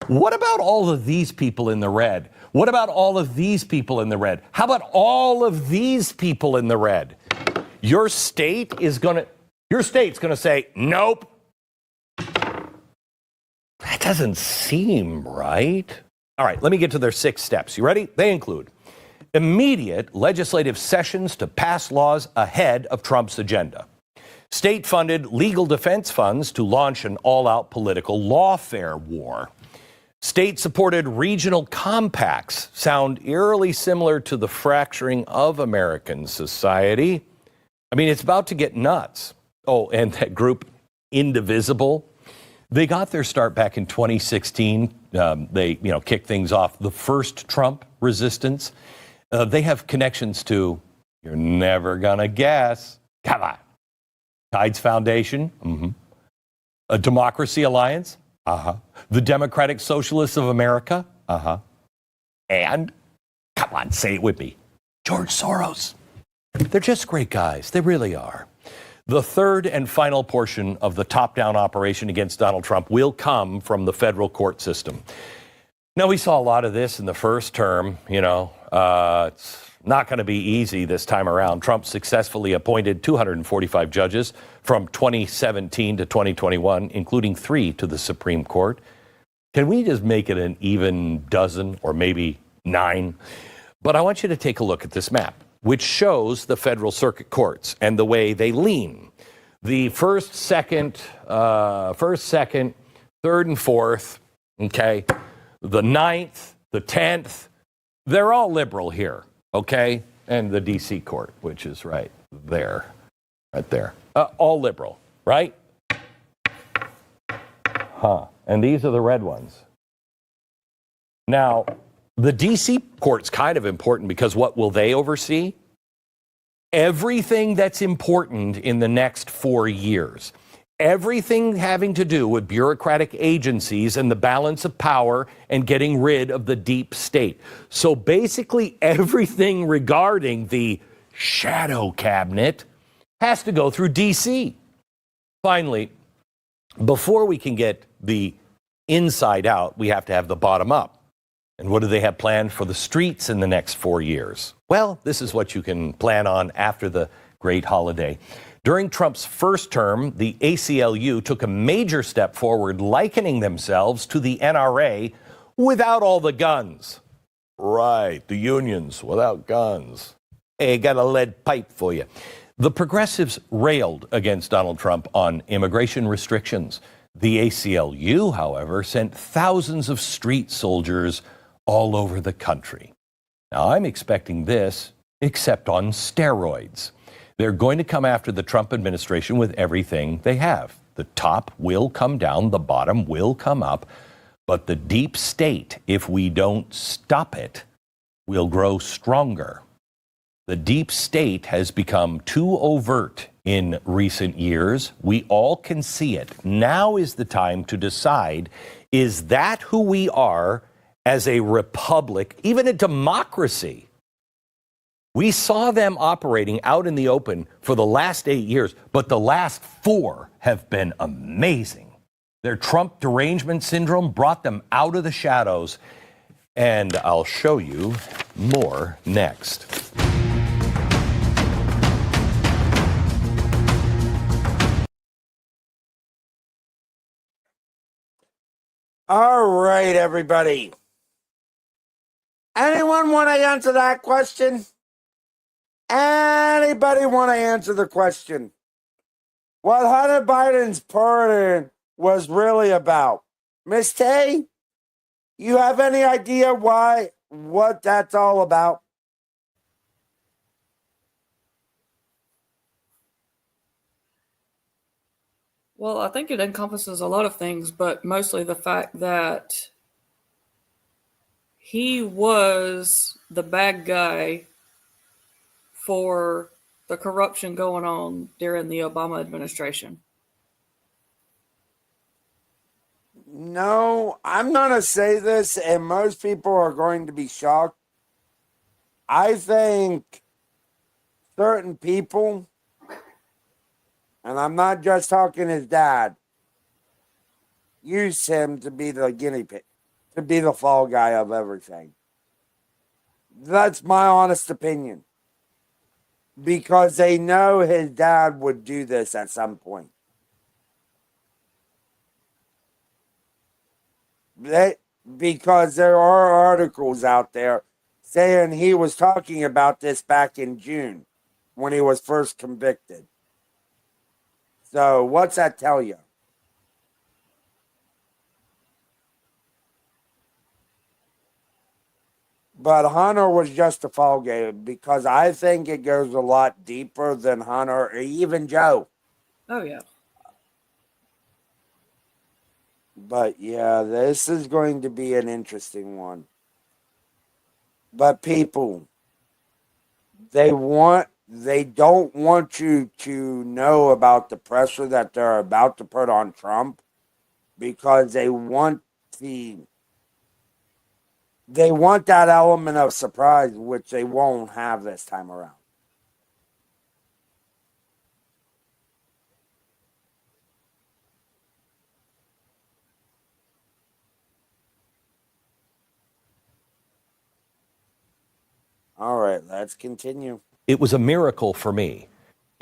C: What about all of these people in the red? What about all of these people in the red? How about all of these people in the red? Your state's gonna say, nope. That doesn't seem right. All right, let me get to their 6 steps. You ready? They include immediate legislative sessions to pass laws ahead of Trump's agenda. State-funded legal defense funds to launch an all-out political lawfare war. State-supported regional compacts sound eerily similar to the fracturing of American society. I mean, it's about to get nuts. Oh, and that group, Indivisible, they got their start back in 2016. They, kicked things off. The first Trump resistance. They have connections to, you're never gonna guess. Come on. Tides Foundation. A Democracy Alliance. The Democratic Socialists of America. And, come on, say it with me, George Soros. They're just great guys. They really are. The third and final portion of the top-down operation against Donald Trump will come from the federal court system. Now, we saw a lot of this in the first term. It's not going to be easy this time around. Trump successfully appointed 245 judges from 2017 to 2021, including 3 to the Supreme Court. Can we just make it an even dozen or maybe 9? But I want you to take a look at this map, which shows the federal circuit courts and the way they lean. The first, second, third, and fourth, okay? The 9th, the 10th, they're all liberal here, okay? And the D.C. court, which is right there. All liberal, right? And these are the red ones. Now, the D.C. court's kind of important because what will they oversee? Everything that's important in the next 4 years. Everything having to do with bureaucratic agencies and the balance of power and getting rid of the deep state. So basically everything regarding the shadow cabinet has to go through D.C. Finally, before we can get the inside out, we have to have the bottom up. And what do they have planned for the streets in the next 4 years? Well, this is what you can plan on after the great holiday. During Trump's first term, the ACLU took a major step forward, likening themselves to the NRA without all the guns. Right, the unions without guns. Hey, got a lead pipe for you. The progressives railed against Donald Trump on immigration restrictions. The ACLU, however, sent thousands of street soldiers all over the country. Now, I'm expecting this, except on steroids. They're going to come after the Trump administration with everything they have. The top will come down, the bottom will come up, but the deep state, if we don't stop it, will grow stronger. The deep state has become too overt in recent years. We all can see it. Now is the time to decide, is that who we are as a republic, even a democracy? We saw them operating out in the open for the last 8 years, but the last 4 have been amazing. Their Trump derangement syndrome brought them out of the shadows, and I'll show you more next.
A: All right, everybody. Anyone want to answer that question? Anybody want to answer the question? What Hunter Biden's pardon was really about? Miss Tay, you have any idea what that's all about?
B: Well, I think it encompasses a lot of things, but mostly the fact that he was the bad guy for the corruption going on during the Obama administration.
A: No, I'm going to say this, and most people are going to be shocked. I think certain people, and I'm not just talking his dad, use him to be the guinea pig, to be the fall guy of everything. That's my honest opinion. Because they know his dad would do this at some point. Because there are articles out there saying he was talking about this back in June when he was first convicted. So what's that tell you? But Hunter was just a fall guy because I think it goes a lot deeper than Hunter or even Joe.
B: Oh, yeah.
A: But yeah, this is going to be an interesting one. But people, they don't want you to know about the pressure that they're about to put on Trump because they want that element of surprise, which they won't have this time around. All right, let's continue.
C: It was a miracle for me.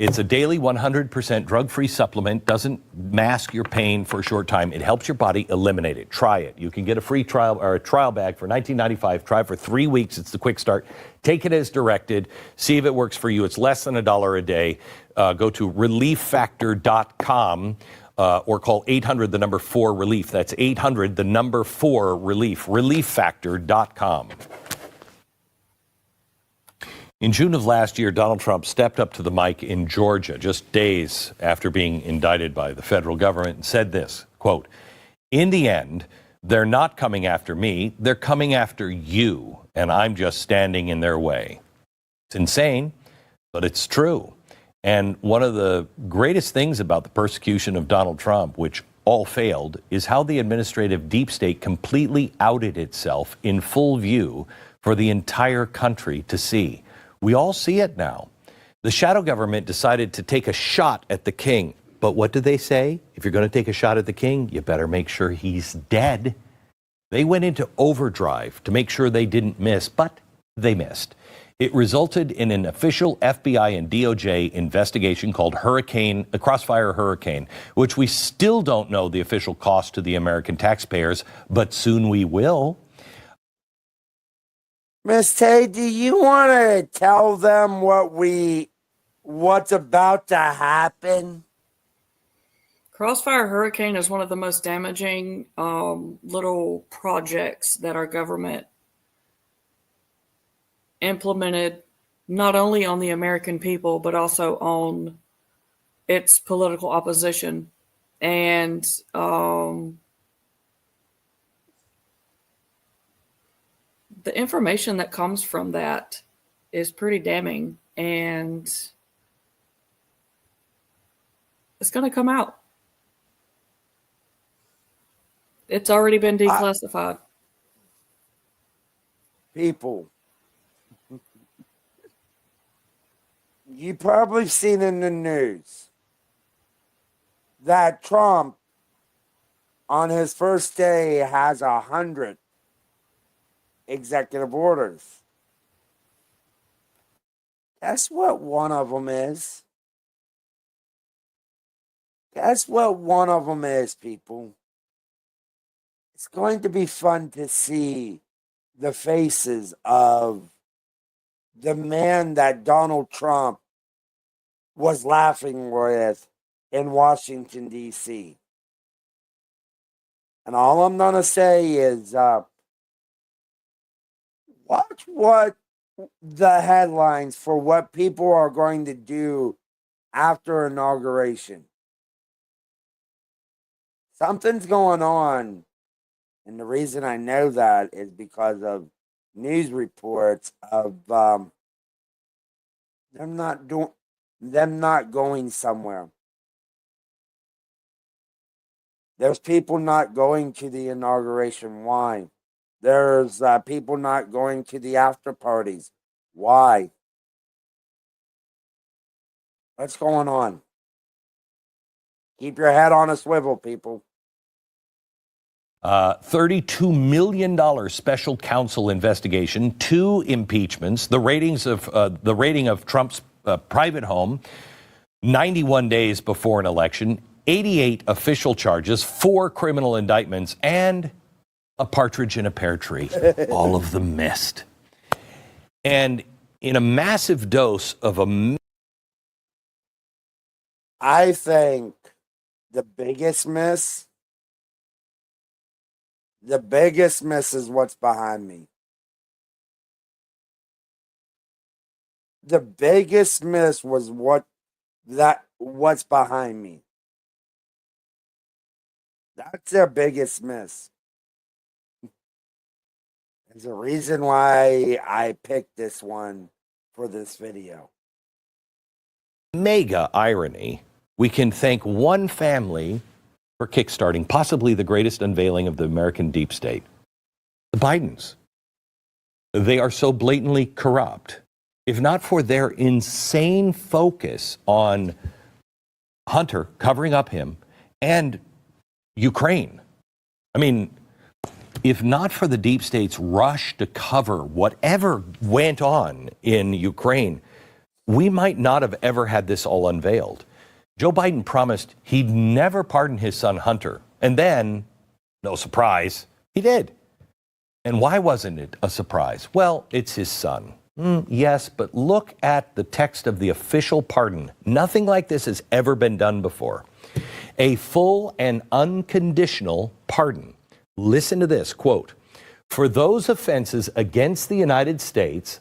C: It's a daily 100% drug-free supplement, doesn't mask your pain for a short time. It helps your body eliminate it. Try it. You can get a free trial or a trial bag for $19.95. Try it for 3 weeks. It's the quick start. Take it as directed. See if it works for you. It's less than $1 a day. Go to relieffactor.com or call 800-4-RELIEF. That's 800-4-RELIEF. Relieffactor.com. In June of last year, Donald Trump stepped up to the mic in Georgia just days after being indicted by the federal government and said this, quote, "In the end, they're not coming after me, they're coming after you, and I'm just standing in their way." It's insane, but it's true. And one of the greatest things about the persecution of Donald Trump, which all failed, is how the administrative deep state completely outed itself in full view for the entire country to see. We all see it now. The shadow government decided to take a shot at the king. But what did they say? If you're going to take a shot at the king, you better make sure he's dead. They went into overdrive to make sure they didn't miss, but they missed. It resulted in an official FBI and DOJ investigation called Crossfire Hurricane, which we still don't know the official cost to the American taxpayers, but soon we will.
A: Miss Tay, do you want to tell them what what's about to happen?
B: Crossfire Hurricane is one of the most damaging little projects that our government implemented, not only on the American people, but also on its political opposition. And the information that comes from that is pretty damning, and it's going to come out. It's already been declassified.
A: People, you probably seen in the news that Trump, on his first day, has 100 executive orders. Guess what one of them is? Guess what one of them is, people? It's going to be fun to see the faces of the man that Donald Trump was laughing with in Washington, D.C. And all I'm going to say is watch what the headlines for what people are going to do after inauguration. Something's going on. And the reason I know that is because of news reports of them not going somewhere. There's people not going to the inauguration. Why? There's people not going to the after parties. Why? What's going on? Keep your head on a swivel, people.
C: $32 million special counsel investigation, 2 impeachments, the rating of Trump's private home, 91 days before an election, 88 official charges, 4 criminal indictments, and a partridge in a pear tree. All of them missed. And in a massive dose of
A: I think the biggest miss is what's behind me. The biggest miss was what's behind me. That's their biggest miss. There's a reason why I picked this one for this video.
C: mega irony, we can thank one family for kickstarting possibly the greatest unveiling of the American deep state. The Bidens. They are so blatantly corrupt. If not for their insane focus on Hunter, covering up him, and Ukraine. I mean, if not for the deep state's rush to cover whatever went on in Ukraine, we might not have ever had this all unveiled. Joe Biden promised he'd never pardon his son Hunter. And then, no surprise, he did. And why wasn't it a surprise? Well, it's his son. Yes, but look at the text of the official pardon. Nothing like this has ever been done before. A full and unconditional pardon. Listen to this, quote, for those offenses against the United States,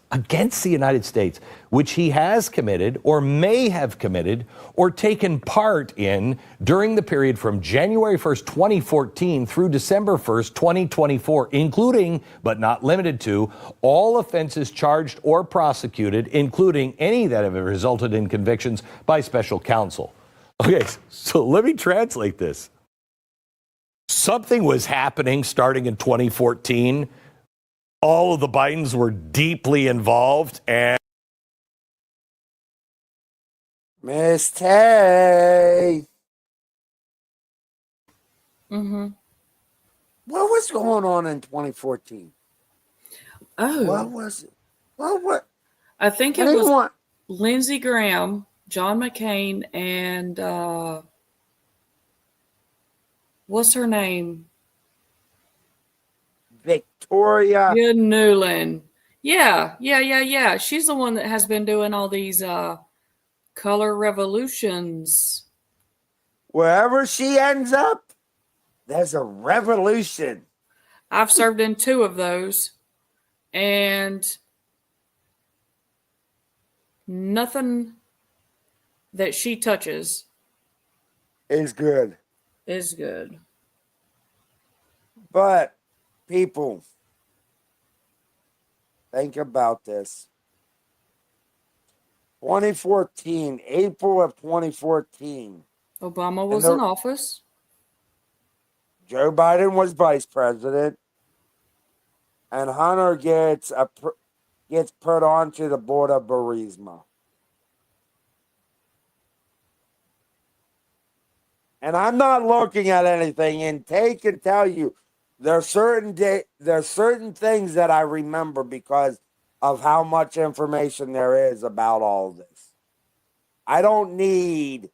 C: which he has committed or may have committed or taken part in during the period from January 1st, 2014 through December 1st, 2024, including, but not limited to, all offenses charged or prosecuted, including any that have resulted in convictions by special counsel. Okay, so let me translate this. Something was happening starting in 2014. All of the Bidens were deeply involved, and
A: Miss Tay.
B: Mm-hmm.
A: What was going on in 2014?
B: Oh,
A: What was it? What?
B: I think
A: I
B: it
A: didn't
B: was
A: want.
B: Lindsey Graham, John McCain, and what's her name?
A: Victoria.
B: Yeah, Newland. Yeah. She's the one that has been doing all these Color revolutions.
A: Wherever she ends up, there's a revolution.
B: I've served in 2 of those, and nothing that she touches
A: Is good.
B: is good.
A: But people, think about this. 2014, April of 2014.
B: Obama was in office.
A: Joe Biden was vice president, and Hunter gets put onto the board of Burisma. And I'm not looking at anything, and Tay can tell you there's certain things that I remember because of how much information there is about all this. I don't need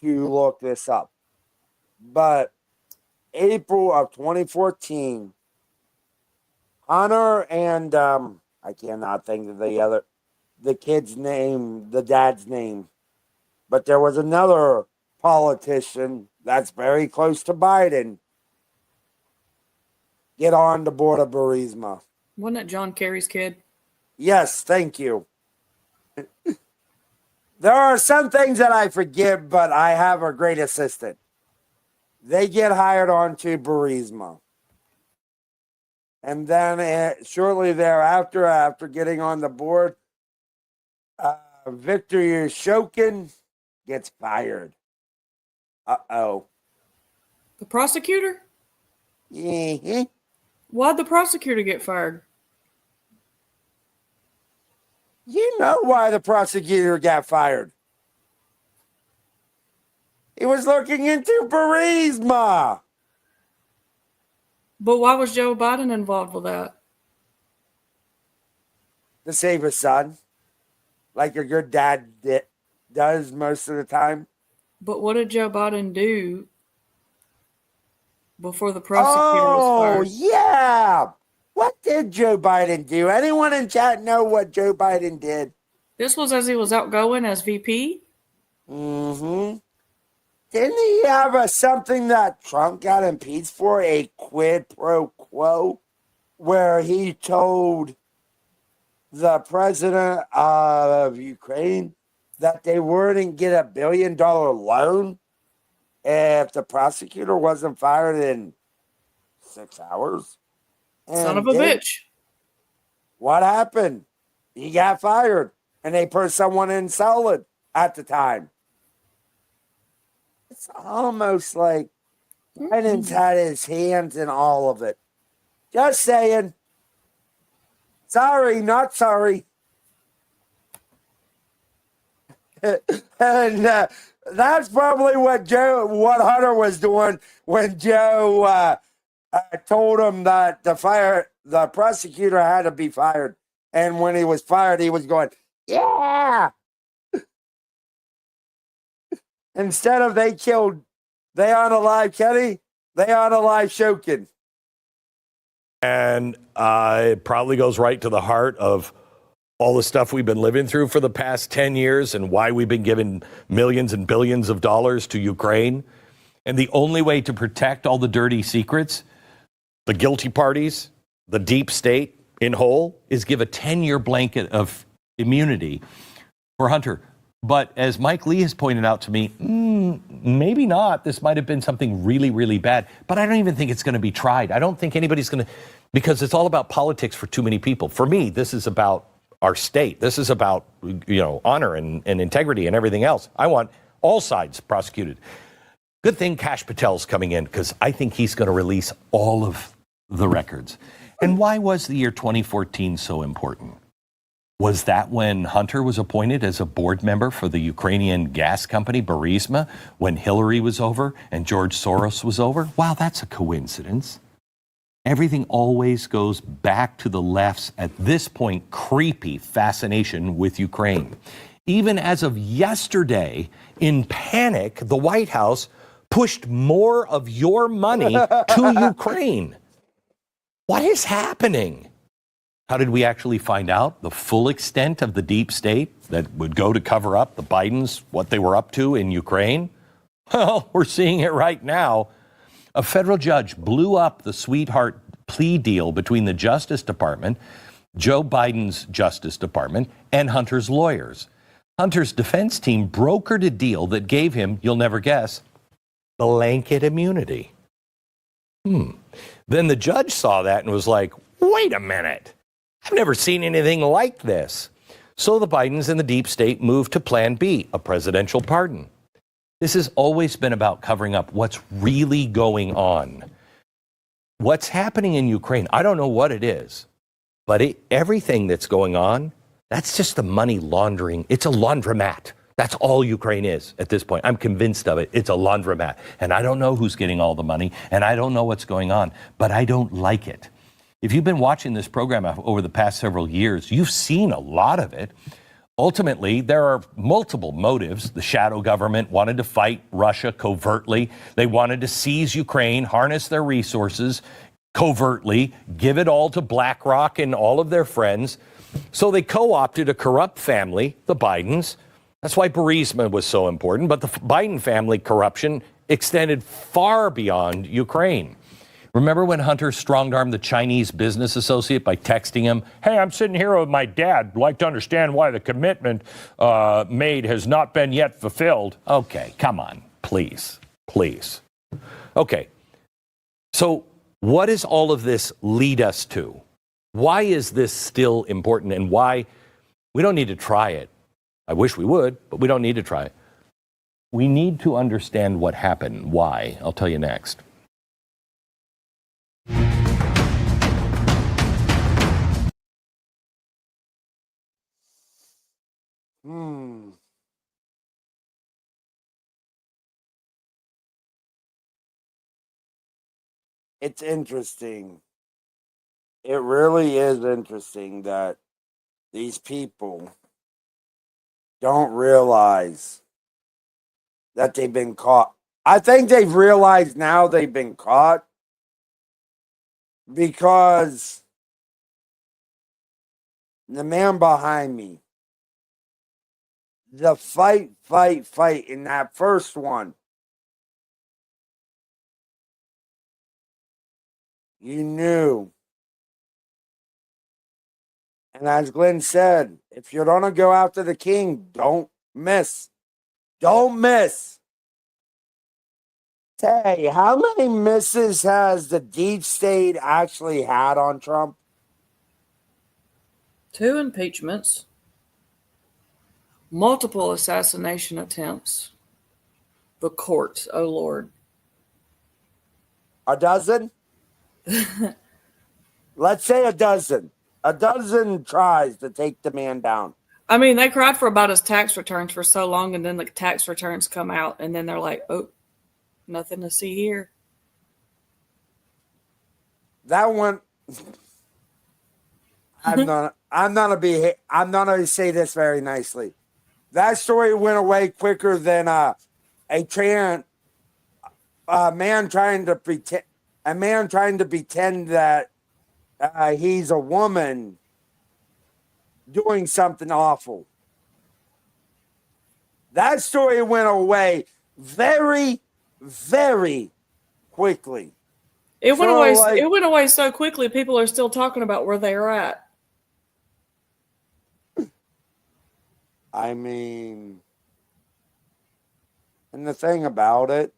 A: to look this up. But April of 2014, Hunter and I cannot think of the kid's name, the dad's name. But there was another politician that's very close to Biden get on the board of Burisma.
B: Wasn't it John Kerry's kid?
A: Yes, thank you. There are some things that I forget, but I have a great assistant. They get hired onto Burisma. And then shortly thereafter, after getting on the board, Victor Yushokin gets fired. Uh-oh.
B: The prosecutor?
A: Mm-hmm.
B: Why'd the prosecutor get fired?
A: You know why the prosecutor got fired. He was looking into Burisma.
B: But why was Joe Biden involved with that?
A: To save his son. Like a good dad does most of the time.
B: But what did Joe Biden do before the prosecutor was fired?
A: Oh, yeah. What did Joe Biden do? Anyone in chat know what Joe Biden did?
B: This was as he was outgoing as VP?
A: Mm-hmm. Didn't he have something that Trump got impeached for, a quid pro quo, where he told the president of Ukraine that they wouldn't get $1 billion loan if the prosecutor wasn't fired in 6 hours?
B: Son of a bitch.
A: What happened? He got fired, and they put someone in solid at the time. It's almost like Biden's had his hands in all of it. Just saying. Sorry, not sorry. And that's probably what Hunter was doing when Joe told him that the prosecutor had to be fired. And when he was fired, he was going, yeah. Instead of they unalive Kenny, they unalive Shokin.
C: And it probably goes right to the heart of all the stuff we've been living through for the past 10 years and why we've been giving millions and billions of dollars to Ukraine. And the only way to protect all the dirty secrets, the guilty parties, the deep state in whole, is give a 10-year blanket of immunity for Hunter. But as Mike Lee has pointed out to me, maybe not. This might have been something really, really bad. But I don't even think it's going to be tried. I don't think anybody's going to, because it's all about politics for too many people. For me, this is about our state. This is about, honor and integrity and everything else. I want all sides prosecuted. Good thing Kash Patel's coming in, because I think he's going to release all of the records. And why was the year 2014 so important? Was that when Hunter was appointed as a board member for the Ukrainian gas company, Burisma, when Hillary was over and George Soros was over? Wow, that's a coincidence. Everything always goes back to the left's, at this point, creepy fascination with Ukraine. Even as of yesterday, in panic, the White House pushed more of your money to Ukraine. What is happening? How did we actually find out the full extent of the deep state that would go to cover up the Bidens, what they were up to in Ukraine? Well, we're seeing it right now. A federal judge blew up the sweetheart plea deal between the Justice Department, Joe Biden's Justice Department, and Hunter's lawyers. Hunter's defense team brokered a deal that gave him, you'll never guess, blanket immunity. Then the judge saw that and was like, wait a minute. I've never seen anything like this. So the Bidens and the deep state moved to Plan B, a presidential pardon. This has always been about covering up what's really going on. What's happening in Ukraine, I don't know what it is, but everything that's going on, that's just the money laundering. It's a laundromat. That's all Ukraine is at this point. I'm convinced of it. It's a laundromat. And I don't know who's getting all the money, and I don't know what's going on, but I don't like it. If you've been watching this program over the past several years, you've seen a lot of it. Ultimately, there are multiple motives. The shadow government wanted to fight Russia covertly. They wanted to seize Ukraine, harness their resources covertly, give it all to BlackRock and all of their friends. So they co-opted a corrupt family, the Bidens. That's why Burisma was so important. But the Biden family corruption extended far beyond Ukraine. Remember when Hunter strong-armed the Chinese business associate by texting him, hey, I'm sitting here with my dad. I'd like to understand why the commitment made has not been yet fulfilled. Okay, come on, please. Okay, so what does all of this lead us to? Why is this still important, and why we don't need to try it? I wish we would, but we don't need to try it. We need to understand what happened. Why? I'll tell you next.
A: It's interesting. It really is interesting that these people don't realize that they've been caught. I think they've realized now they've been caught because the man behind me, the fight in that first one, you knew. And as Glenn said, if you're going to go after the king, don't miss. Don't miss. Hey, how many misses has the deep state actually had on Trump?
B: 2 impeachments, multiple assassination attempts, the courts, oh Lord.
A: A dozen? Let's say a dozen. A dozen tries to take the man down.
B: I mean, they cried for about his tax returns for so long, and then the tax returns come out, and then they're like, oh, nothing to see here.
A: That one, I'm not gonna say this very nicely. That story went away quicker than a man trying to pretend that he's a woman doing something awful. That story went away very, very quickly.
B: It went away. It went away so quickly. People are still talking about where they are at.
A: I mean, and the thing about it.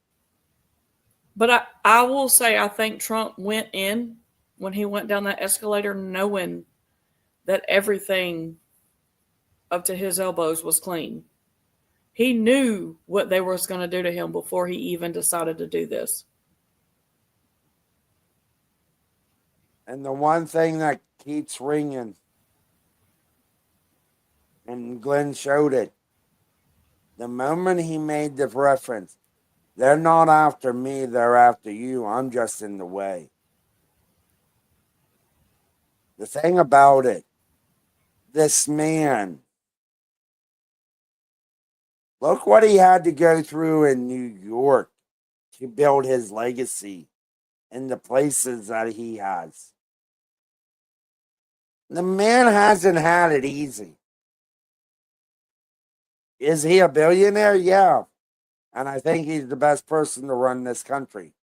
B: But I will say, I think Trump went in when he went down that escalator knowing that everything up to his elbows was clean. He knew what they were going to do to him before he even decided to do this.
A: And the one thing that keeps ringing, and Glenn showed it, the moment he made the reference, they're not after me, they're after you. I'm just in the way. The thing about it, this man, look what he had to go through in New York to build his legacy in the places that he has. The man hasn't had it easy. Is he a billionaire? Yeah. And I think he's the best person to run this country.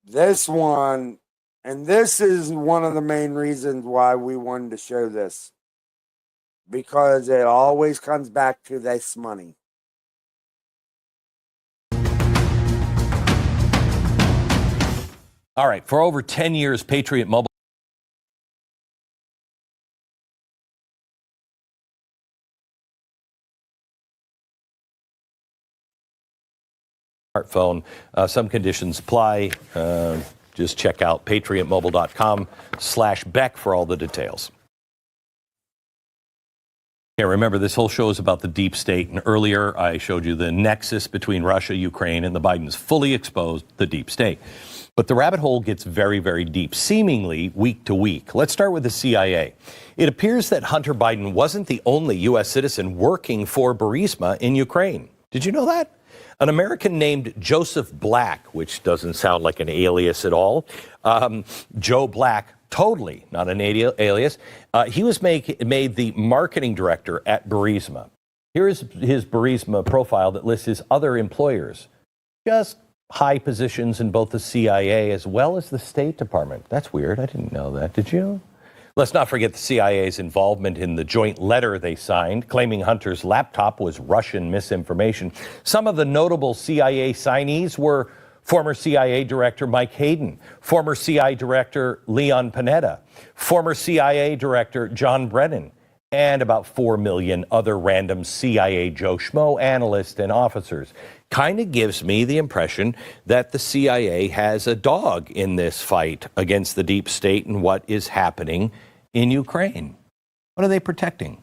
A: This one, and this is one of the main reasons why we wanted to show this, because it always comes back to this money.
C: All right, for over 10 years, Patriot Mobile smartphone. Some conditions apply. Just check out patriotmobile.com/Beck for all the details. Yeah, remember, this whole show is about the deep state, and earlier I showed you the nexus between Russia, Ukraine, and the Bidens fully exposed the deep state. But the rabbit hole gets very, very deep, seemingly week to week. Let's start with the CIA. It appears that Hunter Biden wasn't the only U.S. citizen working for Burisma in Ukraine. Did you know that? An American named Joseph Black, which doesn't sound like an alias at all. Joe Black, totally not an alias. He was made the marketing director at Burisma. Here is his Burisma profile that lists his other employers. Just high positions in both the CIA as well as the State Department. That's weird. I didn't know that. Did you? Let's not forget the CIA's involvement in the joint letter they signed, claiming Hunter's laptop was Russian misinformation. Some of the notable CIA signees were former CIA Director Mike Hayden, former CIA Director Leon Panetta, former CIA Director John Brennan, and about 4 million other random CIA Joe Schmo analysts and officers. Kind of gives me the impression that the CIA has a dog in this fight against the deep state and what is happening in Ukraine. What are they protecting?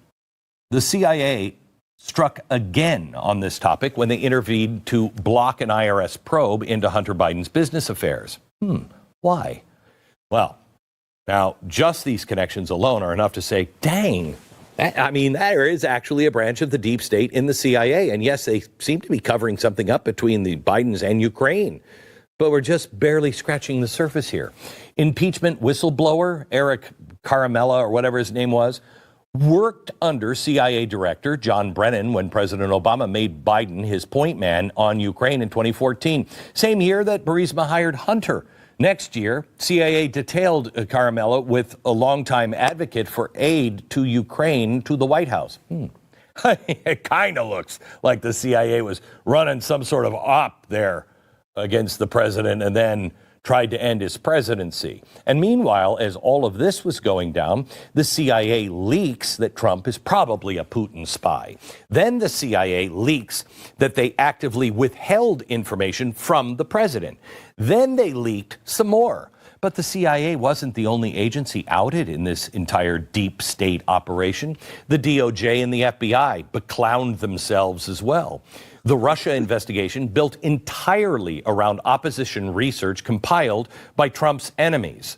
C: The CIA struck again on this topic when they intervened to block an IRS probe into Hunter Biden's business affairs. Why? Well, now just these connections alone are enough to say, dang, there is actually a branch of the deep state in the CIA. And yes, they seem to be covering something up between the Bidens and Ukraine. But we're just barely scratching the surface here. Impeachment whistleblower Eric Caramella, or whatever his name was, worked under CIA Director John Brennan when President Obama made Biden his point man on Ukraine in 2014. Same year that Burisma hired Hunter. Next year, CIA detailed Caramella with a longtime advocate for aid to Ukraine to the White House. It kind of looks like the CIA was running some sort of op there against the president and then tried to end his presidency. And meanwhile, as all of this was going down, the CIA leaks that Trump is probably a Putin spy. Then the CIA leaks that they actively withheld information from the president. Then they leaked some more. But the CIA wasn't the only agency outed in this entire deep state operation. The DOJ and the FBI beclowned themselves as well. The Russia investigation built entirely around opposition research compiled by Trump's enemies.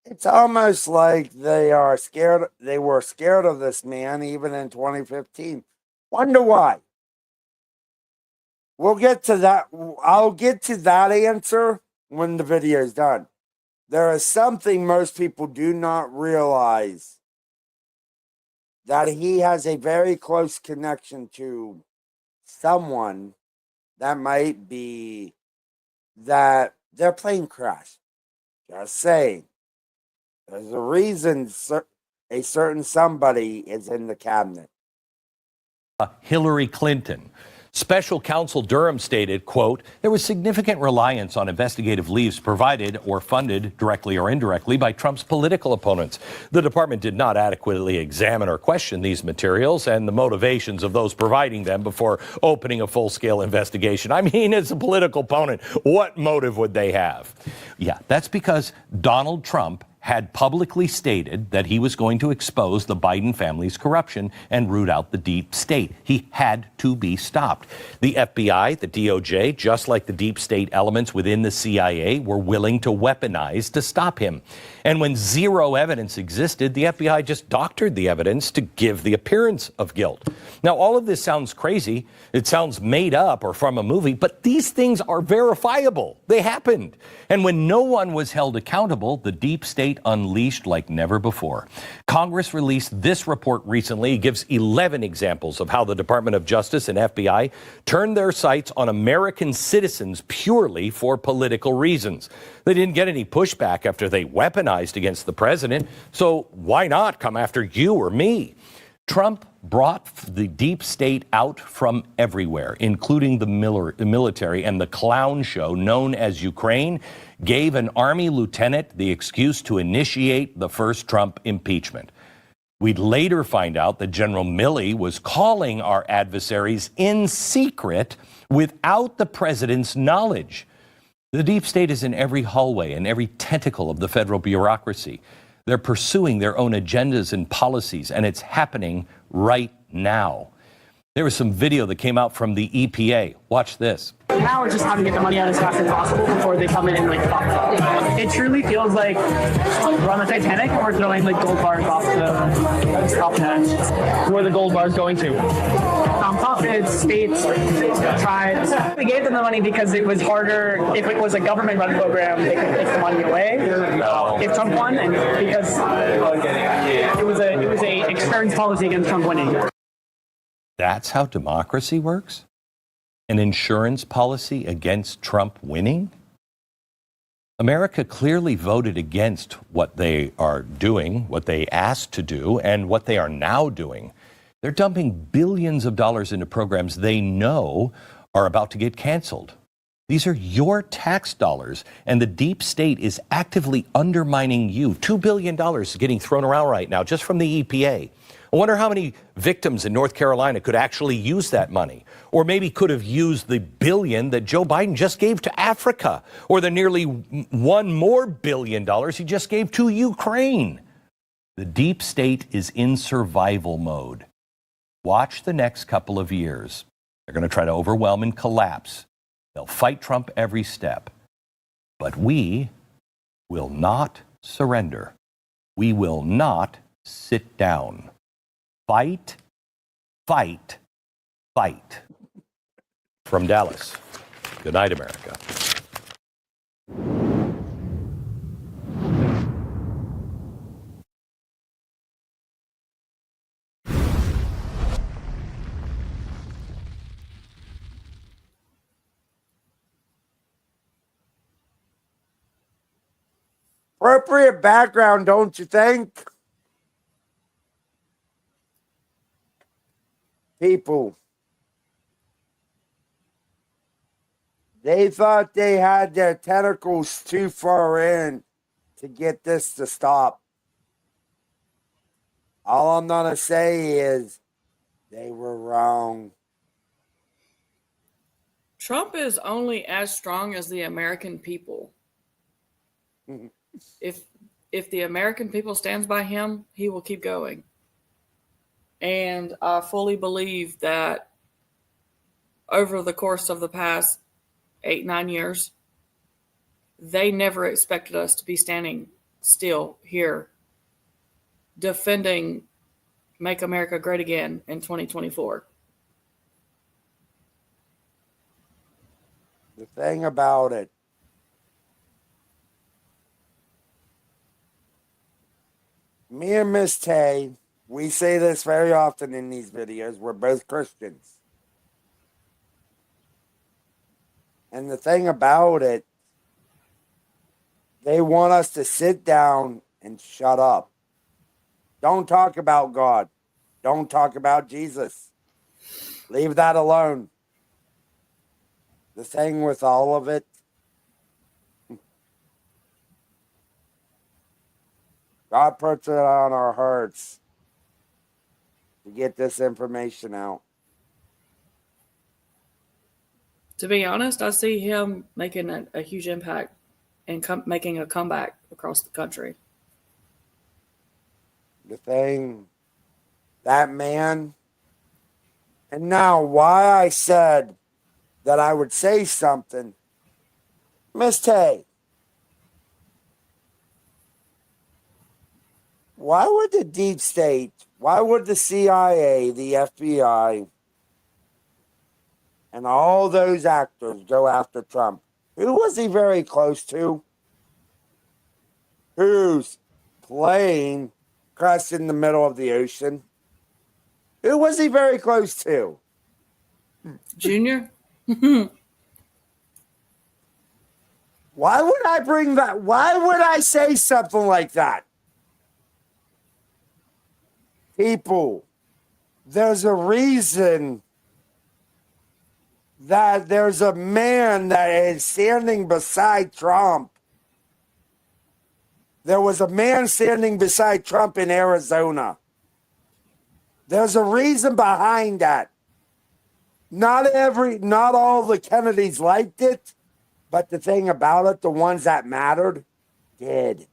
A: It's almost like they are scared. They were scared of this man even in 2015. Wonder why? We'll get to that. I'll get to that answer when the video is done. There is something most people do not realize, that he has a very close connection to someone that might be that their plane crashed. Just saying. There's a reason a certain somebody is in the cabinet.
C: Hillary Clinton. Special Counsel Durham stated, quote, there was significant reliance on investigative leads provided or funded directly or indirectly by Trump's political opponents. The department did not adequately examine or question these materials and the motivations of those providing them before opening a full-scale investigation. I mean, as a political opponent, what motive would they have? Yeah, that's because Donald Trump had publicly stated that he was going to expose the Biden family's corruption and root out the deep state. He had to be stopped. The FBI, the DOJ, just like the deep state elements within the CIA, were willing to weaponize to stop him. And when zero evidence existed, the FBI just doctored the evidence to give the appearance of guilt. Now, all of this sounds crazy. It sounds made up or from a movie, but these things are verifiable. They happened. And when no one was held accountable, the deep state unleashed like never before. Congress released this report recently. It gives 11 examples of how the Department of Justice and FBI turned their sights on American citizens purely for political reasons. They didn't get any pushback after they weaponized against the president, so why not come after you or me? Trump brought the deep state out from everywhere, including the military, and the clown show known as Ukraine gave an army lieutenant the excuse to initiate the first Trump impeachment. We'd later find out that General Milley was calling our adversaries in secret without the president's knowledge. The deep state is in every hallway and every tentacle of the federal bureaucracy. They're pursuing their own agendas and policies, and it's happening right now. There was some video that came out from the EPA. Watch this.
H: Now it's just how to get the money out as fast as possible before they come in and like fuck up. It truly feels like we're on the Titanic and we're throwing like gold bars off the top hatch. Where are the gold bars going to? Nonprofits, states, tribes. We gave them the money because it was harder. If it was a government-run program, they could take the money away. If Trump won, and because it was a external policy against Trump winning.
C: That's how democracy works? An insurance policy against Trump winning? America clearly voted against what they are doing, what they asked to do, and what they are now doing. They're dumping billions of dollars into programs they know are about to get canceled. These are your tax dollars, and the deep state is actively undermining you. $2 billion is getting thrown around right now just from the EPA. I wonder how many victims in North Carolina could actually use that money, or maybe could have used the billion that Joe Biden just gave to Africa, or the nearly $1 more billion he just gave to Ukraine. The deep state is in survival mode. Watch the next couple of years. They're going to try to overwhelm and collapse. They'll fight Trump every step. But we will not surrender. We will not sit down. Fight, fight, fight. From Dallas. Good night, America.
A: Appropriate background, don't you think? People, they thought they had their tentacles too far in to get this to stop. All I'm going to say is they were wrong.
B: Trump is only as strong as the American people. If the American people stands by him, he will keep going. And I fully believe that over the course of the past 8-9 years, they never expected us to be standing still here defending Make America Great Again in 2024.
A: The thing about it, me and Miss Tay, we say this very often in these videos. We're both Christians. And the thing about it, they want us to sit down and shut up. Don't talk about God. Don't talk about Jesus. Leave that alone. The thing with all of it, God puts it on our hearts to get this information out.
B: To be honest, I see him making a huge impact and making a comeback across the country.
A: the thing, that man. And now, why I said that I would say something, Miss Tay, why would the deep state, why would the CIA, the FBI, and all those actors go after Trump? Who was he very close to? Whose plane crashed in the middle of the ocean? Who was he very close to?
B: Junior?
A: Why would I bring that? Why would I say something like that? People, there's a reason that there's a man that is standing beside Trump. There was a man standing beside Trump in Arizona. There's a reason behind that. Not all the Kennedys liked it, but the thing about it, the ones that mattered did.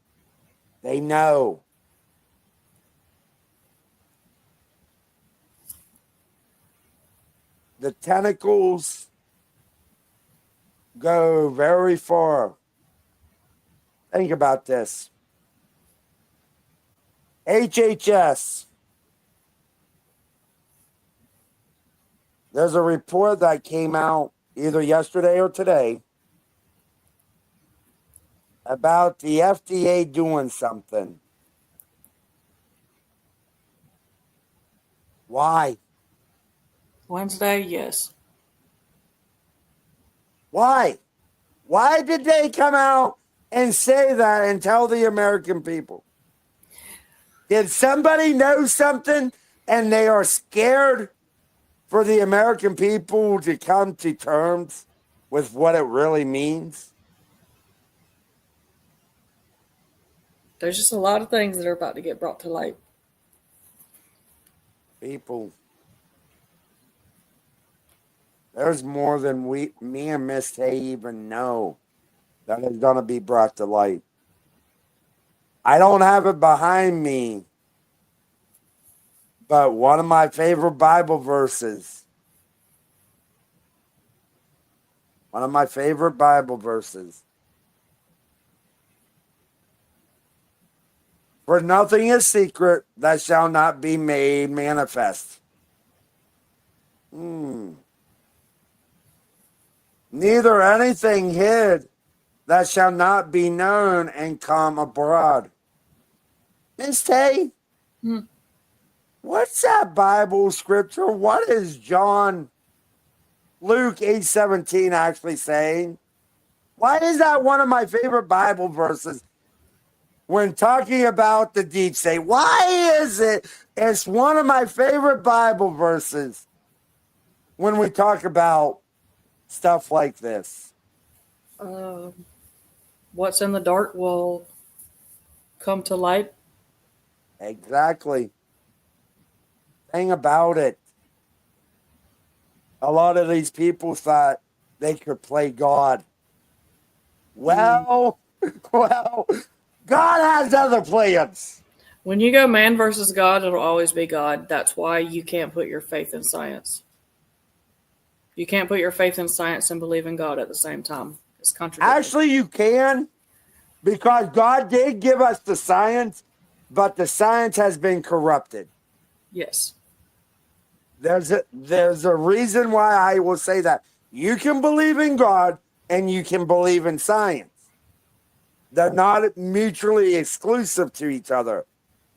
A: They know. The tentacles go very far. Think about this. HHS. There's a report that came out either yesterday or today about the FDA doing something. Why?
B: Wednesday, yes.
A: Why? Why did they come out and say that and tell the American people? Did somebody know something and they are scared for the American people to come to terms with what it really means?
B: There's just a lot of things that are about to get brought to light.
A: People, there's more than me and Miss Tay even know that is going to be brought to light. I don't have it behind me, but one of my favorite Bible verses. One of my favorite Bible verses. For nothing is secret that shall not be made manifest. Neither anything hid that shall not be known and come abroad. Miss Tay, what's that Bible scripture? What is Luke 8:17 actually saying? Why is that one of my favorite Bible verses when talking about the deep state? Why is it? It's one of my favorite Bible verses when we talk about stuff like this.
B: What's in the dark will come to light.
A: Exactly. Thing about it, a lot of these people thought they could play God. Well, God has other plans.
B: When you go man versus God, it'll always be God. That's why you can't put your faith in science. You can't put your faith in science and believe in God at the same time. It's contradictory.
A: Actually, you can, because God did give us the science, but the science has been corrupted.
B: Yes.
A: There's a reason why I will say that. You can believe in God and you can believe in science. They're not mutually exclusive to each other,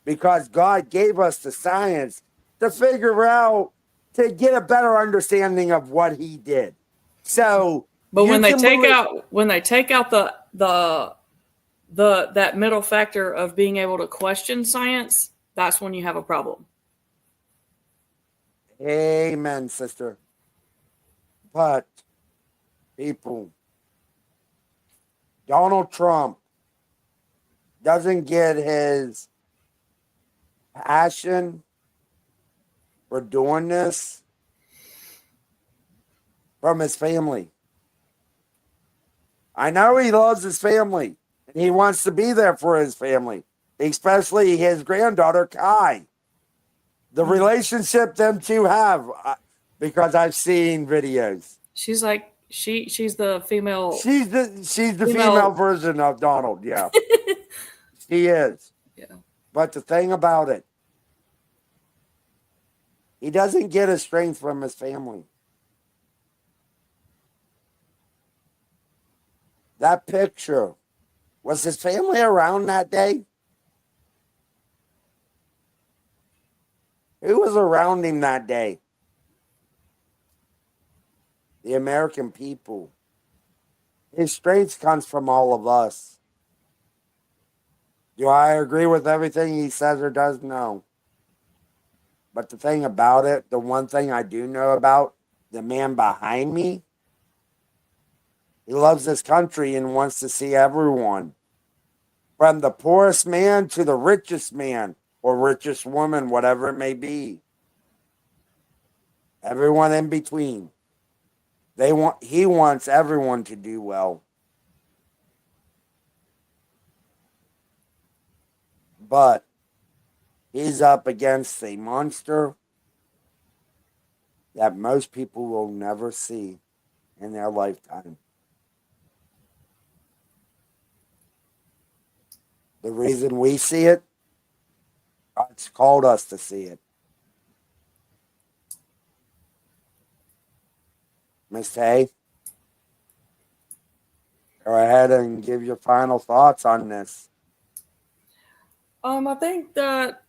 A: because God gave us the science to figure out, to get a better understanding of what he did. So,
B: but when they take out that middle factor of being able to question science, that's when you have a problem.
A: Amen, sister. But people, Donald Trump doesn't get his passion for doing this from his family. I know he loves his family and he wants to be there for his family. especially his granddaughter, Kai. The relationship them two have, because I've seen videos.
B: She's like she's the female.
A: She's the female version of Donald. Yeah, she is.
B: Yeah.
A: But the thing about it, he doesn't get his strength from his family. That picture, was his family around that day? Who was around him that day? The American people. His strength comes from all of us. Do I agree with everything he says or does? No. But the thing about it, the one thing I do know about the man behind me, he loves this country and wants to see everyone, from the poorest man to the richest man or richest woman, whatever it may be. Everyone in between. He wants everyone to do well. But he's up against a monster that most people will never see in their lifetime. The reason we see it, God's called us to see it. Miss Hay, go ahead and give your final thoughts on this.
B: I think that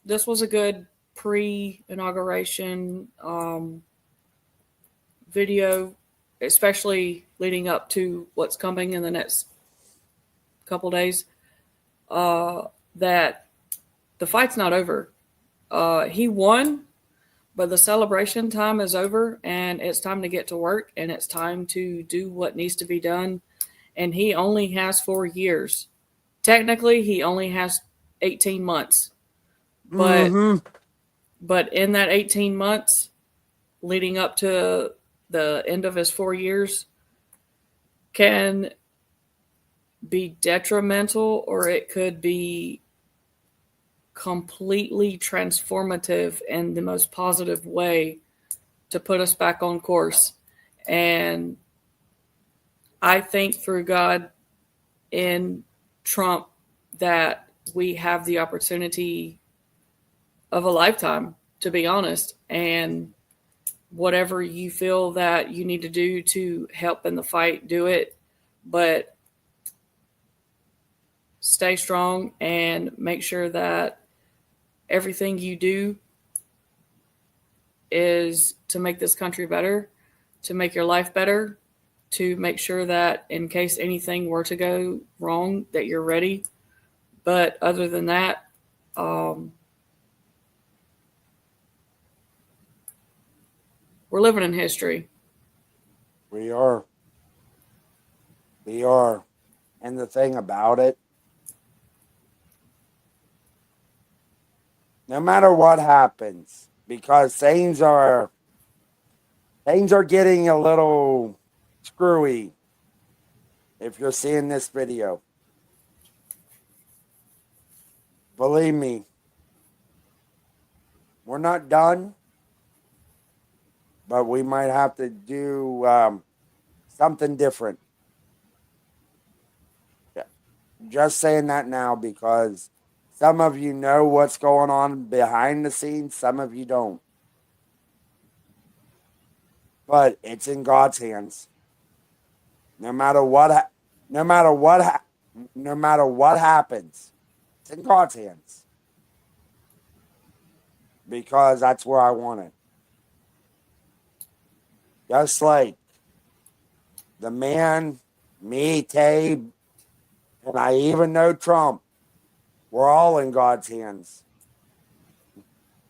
B: this was a good pre-inauguration video, especially leading up to what's coming in the next couple days. That the fight's not over. He won, but the celebration time is over, and it's time to get to work, and it's time to do what needs to be done. And he only has 4 years. Technically, he only has 18 months. But but in that 18 months leading up to the end of his 4 years can be detrimental, or it could be completely transformative in the most positive way to put us back on course. And I think through God in Trump that we have the opportunity of a lifetime, to be honest. And whatever you feel that you need to do to help in the fight, do it. But stay strong and make sure that everything you do is to make this country better, to make your life better, to make sure that in case anything were to go wrong, that you're ready. But other than that, we're living in history.
A: We are. We are. And the thing about it, no matter what happens, because things are getting a little screwy if you're seeing this video. Believe me, we're not done, but we might have to do something different. Just saying that now, because some of you know what's going on behind the scenes, some of you don't. But it's in God's hands. No matter what happens, it's in God's hands. Because that's where I want it. Just like the man, me, Tay, and I even know Trump, we're all in God's hands.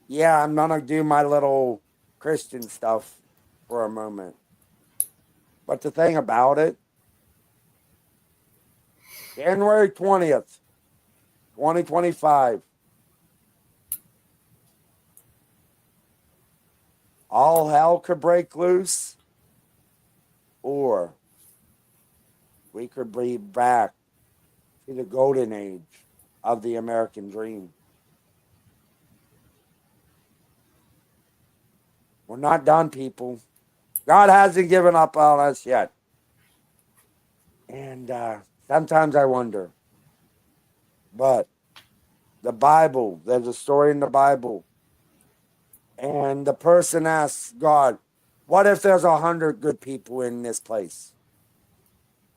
A: Yeah, I'm going to do my little Christian stuff for a moment. But the thing about it, January 20th, 2025, all hell could break loose, or we could be back to the golden age of the American dream. We're not done, people. God hasn't given up on us yet. And sometimes I wonder. But the Bible, there's a story in the Bible. And the person asks God, what if there's 100 good people in this place?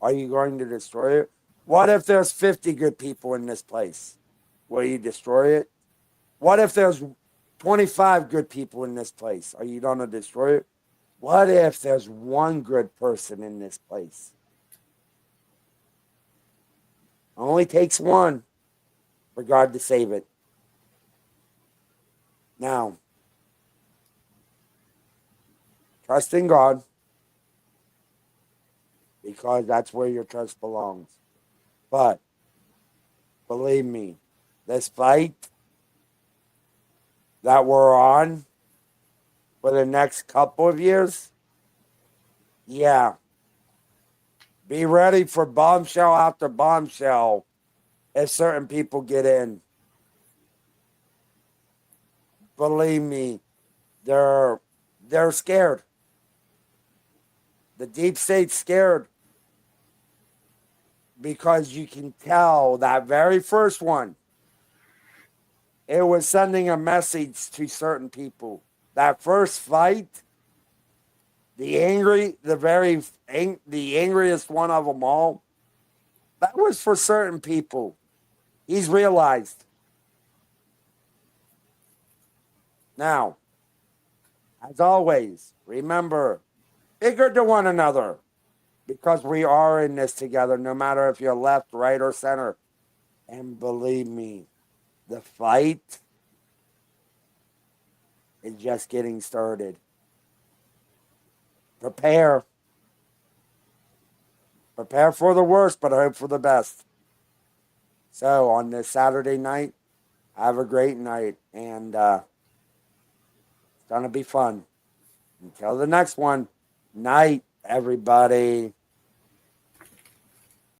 A: Are you going to destroy it? What if there's 50 good people in this place? Will you destroy it? What if there's 25 good people in this place? Are you going to destroy it? What if there's one good person in this place? Only takes one for God to save it. Now, trust in God, because that's where your trust belongs. But believe me, this fight that we're on for the next couple of years, yeah, be ready for bombshell after bombshell if certain people get in. Believe me, they're scared. The deep state's scared because you can tell that very first one, it was sending a message to certain people. That first fight, the angriest one of them all, that was for certain people. He's realized. Now, as always, remember, be good to one another, because we are in this together, no matter if you're left, right, or center. And believe me, the fight is just getting started. Prepare. Prepare for the worst, but hope for the best. So, on this Saturday night, have a great night, and it's going to be fun. Until the next one, night, everybody.